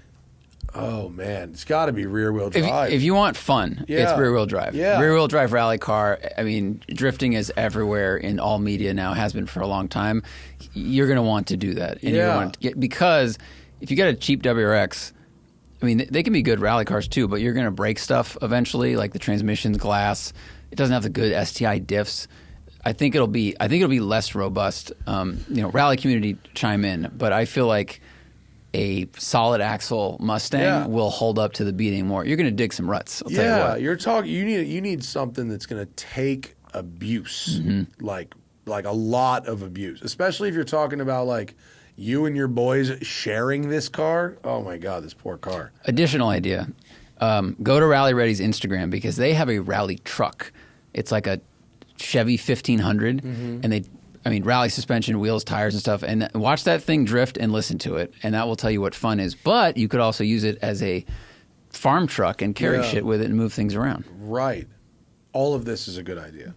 Oh, man. It's got to be rear-wheel drive. If you want fun, it's rear-wheel drive. Yeah. Rear-wheel drive rally car. I mean, drifting is everywhere in all media now, has been for a long time. You're going to want to do that. And you're gonna want to because if you get a cheap WRX, I mean, they can be good rally cars too, but you're going to break stuff eventually, like the transmission's glass. It doesn't have the good STI diffs. I think it'll be less robust. Rally community chime in, but I feel like a solid axle Mustang will hold up to the beating more. You're going to dig some ruts. I'll tell you what. You're talking. You need something that's going to take abuse, like a lot of abuse, especially if you're talking about like you and your boys sharing this car. Oh my God, this poor car. Additional idea: go to Rally Ready's Instagram because they have a rally truck. It's like a Chevy 1500, and rally suspension, wheels, tires, and stuff. And watch that thing drift and listen to it, and that will tell you what fun is. But you could also use it as a farm truck and carry shit with it and move things around. Right. All of this is a good idea.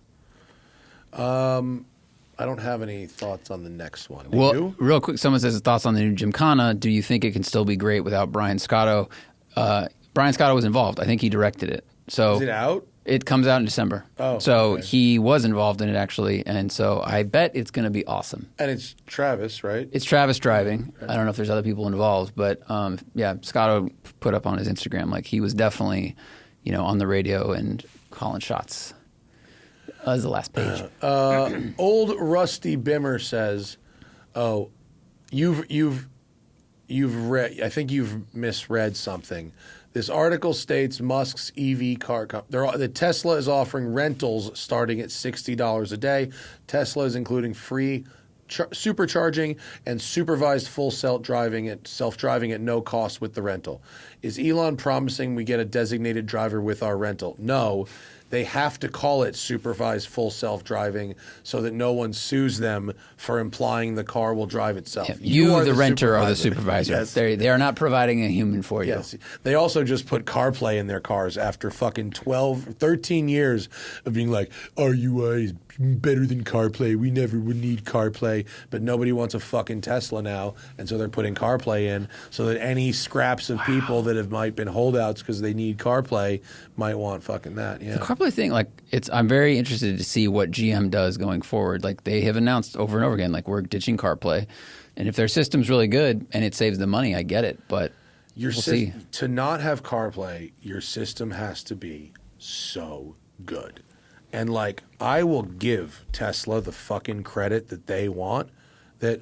I don't have any thoughts on the next one. Do you? Real quick, someone says thoughts on the new Gymkhana. Do you think it can still be great without Brian Scotto? Brian Scotto was involved. I think he directed it. So is it out? It comes out in December. Oh, so okay. he was involved in it actually, and so I bet it's going to be awesome. And it's Travis, right? It's Travis driving. Okay. I don't know if there's other people involved, but Scotto put up on his Instagram like he was definitely, on the radio and calling shots. That was the last page. Old Rusty Bimmer says, "Oh, you've read. I think you've misread something. This article states Musk's EV car the Tesla is offering rentals starting at $60 a day. Tesla is including free supercharging and supervised full self-driving at no cost with the rental. Is Elon promising we get a designated driver with our rental? No. They have to call it supervised full self-driving so that no one sues them for implying the car will drive itself. Yeah, you the renter, are the supervisor. Yes. They are not providing a human for you. Yes. They also just put CarPlay in their cars after fucking 13 years of being like, RUI is better than CarPlay. We never would need CarPlay. But nobody wants a fucking Tesla now, and so they're putting CarPlay in so that any scraps of people that might been holdouts because they need CarPlay might want fucking that. Yeah. The CarPlay thing, I'm very interested to see what GM does going forward. Like they have announced over and over again, like we're ditching CarPlay, and if their system's really good and it saves the money, I get it. But we'll see. To not have CarPlay, your system has to be so good, and I will give Tesla the fucking credit that they want. That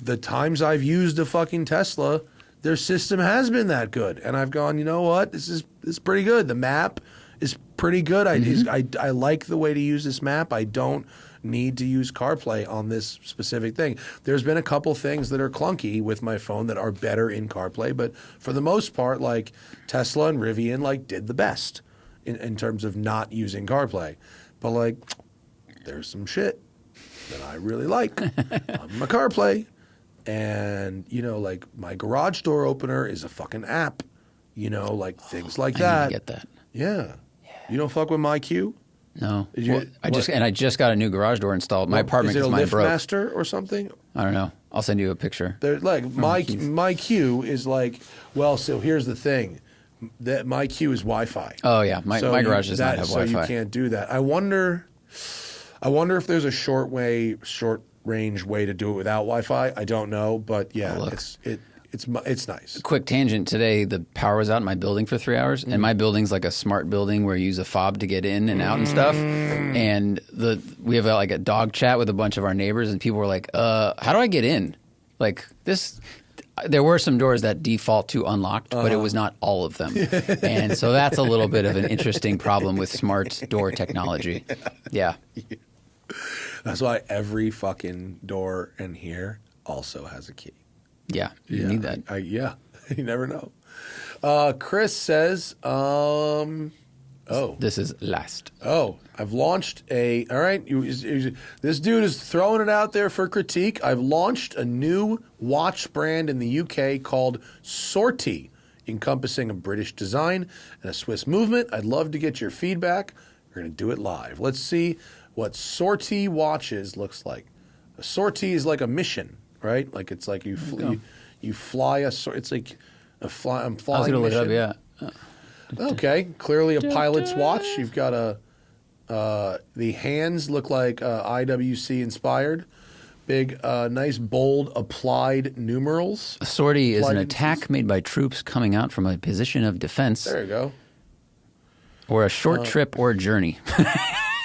the times I've used a fucking Tesla, their system has been that good, and I've gone, you know what, this is pretty good. The map is pretty good. I like the way to use this map. I don't need to use CarPlay on this specific thing. There's been a couple things that are clunky with my phone that are better in CarPlay, but for the most part, Tesla and Rivian did the best in terms of not using CarPlay. But there's some shit that I really like on my CarPlay. And, my garage door opener is a fucking app, things like that. I need to get that. Yeah. You don't fuck with MyQ? No. I just got a new garage door installed. My apartment is mine broke. Is it a LiftMaster or something? I don't know. I'll send you a picture. MyQ is so here's the thing. That MyQ is Wi-Fi. Oh yeah, my garage does not have Wi-Fi. So you can't do that. I wonder if there's a short range way to do it without Wi-Fi. I don't know, but yeah, it's nice. Quick tangent. Today, the power was out in my building for 3 hours, and my building's like a smart building where you use a fob to get in and out and stuff. And we have a dog chat with a bunch of our neighbors, and people were like, "How do I get in?" This. There were some doors that default to unlocked, but it was not all of them. And so that's a little bit of an interesting problem with smart door technology. Yeah. That's why every fucking door in here also has a key. Yeah, you need that. You never know. Chris says, this is last. I've launched all right, this dude is throwing it out there for critique. I've launched a new watch brand in the UK called Sortie, encompassing a British design and a Swiss movement. I'd love to get your feedback. We're going to do it live. Let's see what Sortie watches looks like. A sortie is like a mission, right? It's like you fly it's like I'm flying a mission. I was going to look it up, yeah. Okay, clearly a pilot's watch. You've got the hands look like IWC inspired. Big, nice, bold, applied numerals. A sortie is an attack made by troops coming out from a position of defense. There you go. Or a short trip or journey.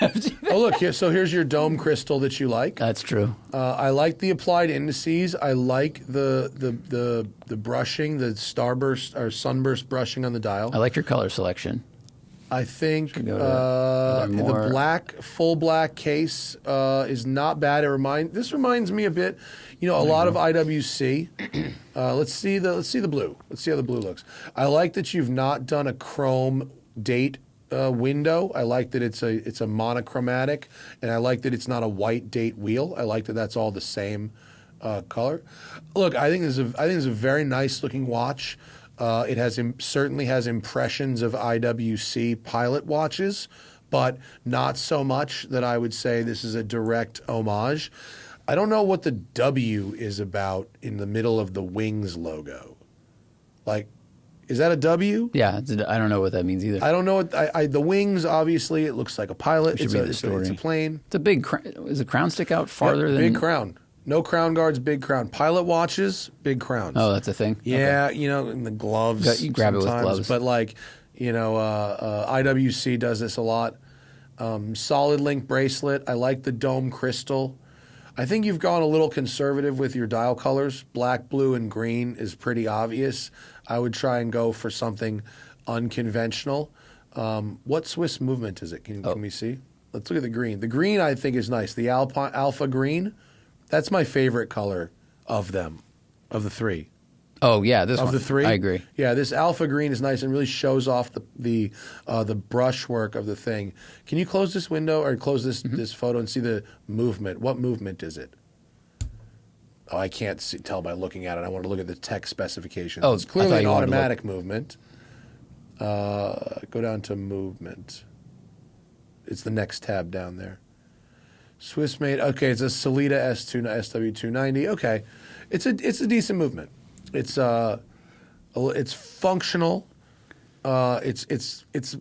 Oh, look here. So here's your dome crystal that you like. That's true. I like the applied indices. I like the brushing, the starburst or sunburst brushing on the dial. I like your color selection. I think go to the full black case is not bad. This reminds me a bit, a lot of IWC. Let's see the blue. Let's see how the blue looks. I like that you've not done a chrome date window. I like that it's a monochromatic, and I like that it's not a white date wheel. I like that that's all the same color. Look, I think this is a very nice looking watch. It certainly has impressions of IWC pilot watches, but not so much that I would say this is a direct homage. I don't know what the W is about in the middle of the Wings logo. Like, is that a W? Yeah, I don't know what that means either. I don't know what the Wings. Obviously, it looks like a pilot. It's a plane. It's a big. Is the crown stick out farther than big crown? No crown guards, big crown. Pilot watches, big crowns. Oh, that's a thing? Yeah, okay. In the gloves. You grab it with gloves. But IWC does this a lot. Solid link bracelet. I like the dome crystal. I think you've gone a little conservative with your dial colors. Black, blue, and green is pretty obvious. I would try and go for something unconventional. What Swiss movement is it? Can we see? Let's look at the green. The green I think is nice. The Alpha green. That's my favorite color of them, of the three. Oh yeah, this one. Of the three, I agree. Yeah, this alpha green is nice and really shows off the brushwork of the thing. Can you close this window or close this photo and see the movement? What movement is it? Oh, I can't tell by looking at it. I want to look at the tech specifications. Oh, it's clearly an automatic movement. Go down to movement. It's the next tab down there. Swiss made. Okay, it's a Solita SW290. Okay, it's a decent movement. It's functional. It's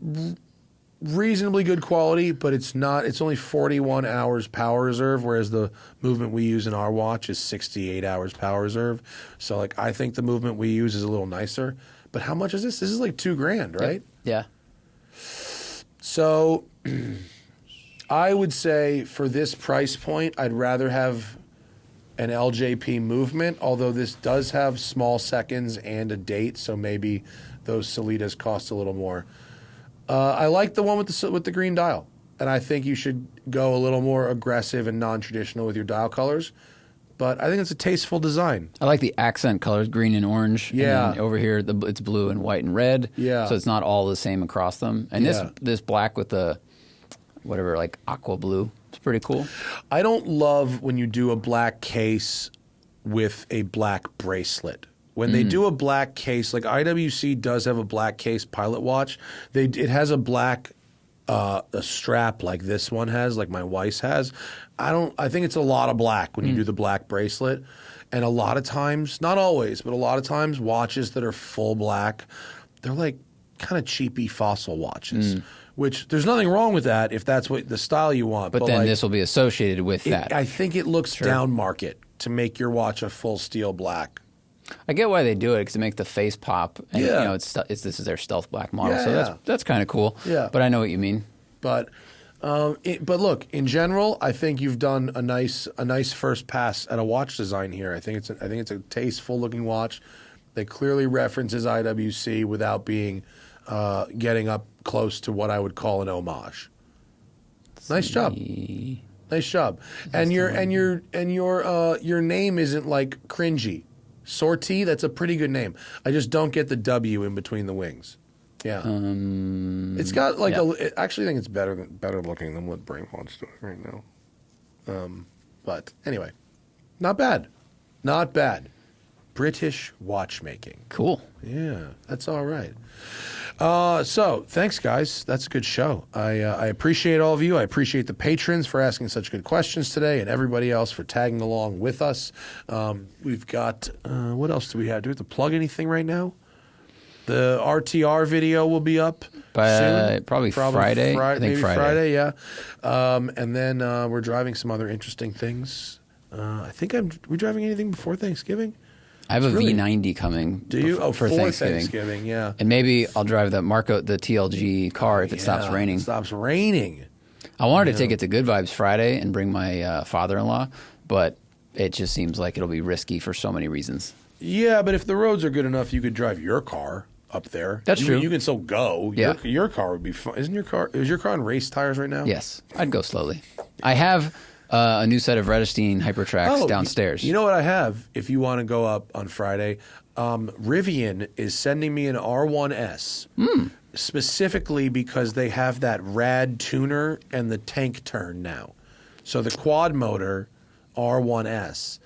reasonably good quality, but it's not. It's only 41 hours power reserve, whereas the movement we use in our watch is 68 hours power reserve. So I think the movement we use is a little nicer. But how much is this? This is like $2,000, right? Yeah. So. I would say for this price point, I'd rather have an LJP movement, although this does have small seconds and a date, so maybe those Solitas cost a little more. I like the one with the green dial, and I think you should go a little more aggressive and non-traditional with your dial colors. But I think it's a tasteful design. I like the accent colors, green and orange. Yeah. And then over here, it's blue and white and red. Yeah. So it's not all the same across them. And this black with the whatever, like aqua blue. It's pretty cool. I don't love when you do a black case with a black bracelet. When they do a black case, like IWC does have a black case pilot watch. It has a black a strap like this one has, like my Weiss has. I think it's a lot of black when you do the black bracelet. And a lot of times, not always, but a lot of times watches that are full black, they're like kind of cheapy fossil watches. Which there's nothing wrong with that if that's what the style you want. But then this will be associated with that. I think it looks down market to make your watch a full steel black. I get why they do it because it makes the face pop. And, this is their stealth black model, so that's kind of cool. Yeah. But I know what you mean. But look, in general, I think you've done a nice first pass at a watch design here. I think it's a tasteful looking watch that clearly references IWC without being getting up close to what I would call an homage. Nice job. Nice job. And your name isn't like cringy. Sortie, that's a pretty good name. I just don't get the W in between the wings. Yeah. It's got like I actually think it's better looking than what Brainpod's doing right now. But anyway, not bad. Not bad. British watchmaking. Cool. Yeah, that's all right. So thanks, guys. That's a good show. I appreciate all of you. I appreciate the patrons for asking such good questions today, and everybody else for tagging along with us. We've got what else do we have? Do we have to plug anything right now? The RTR video will be up soon. Probably Friday. I think Friday. Yeah. And then we're driving some other interesting things. I think we driving anything before Thanksgiving? I have a V90 coming. Do you? For Thanksgiving. Yeah. And maybe I'll drive the TLG car if it stops raining. It stops raining. I wanted to take it to Good Vibes Friday and bring my father-in-law, but it just seems like it'll be risky for so many reasons. Yeah, but if the roads are good enough, you could drive your car up there. That's true. You can still go. Yeah. Your car would be fun. Is your car on race tires right now? Yes, I'd go slowly. I have a new set of Redestein Hypertracks downstairs. You know what I have? If you want to go up on Friday, Rivian is sending me an R1S specifically because they have that rad tuner and the tank turn now. So the quad motor R1S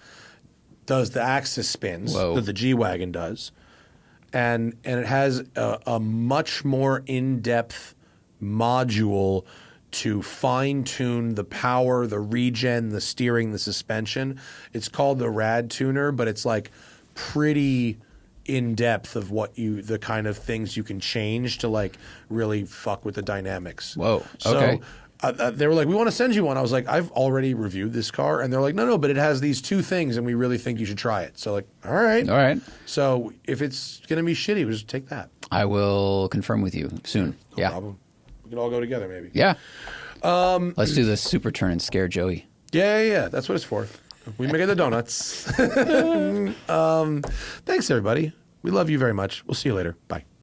does the axis spins that the G-Wagon does, and it has a much more in-depth module to fine-tune the power, the regen, the steering, the suspension. It's called the Rad Tuner, but it's like pretty in-depth of the kind of things you can change to like really fuck with the dynamics. Whoa, So, okay. They were like, we want to send you one. I was like, I've already reviewed this car. And they're like, no, but it has these two things, and we really think you should try it. So like, all right. All right. So if it's going to be shitty, we'll just take that. I will confirm with you soon. No problem. We can all go together maybe. Yeah. Let's do the super turn and scare Joey. Yeah. That's what it's for. We make it the donuts. Thanks, everybody. We love you very much. We'll see you later. Bye.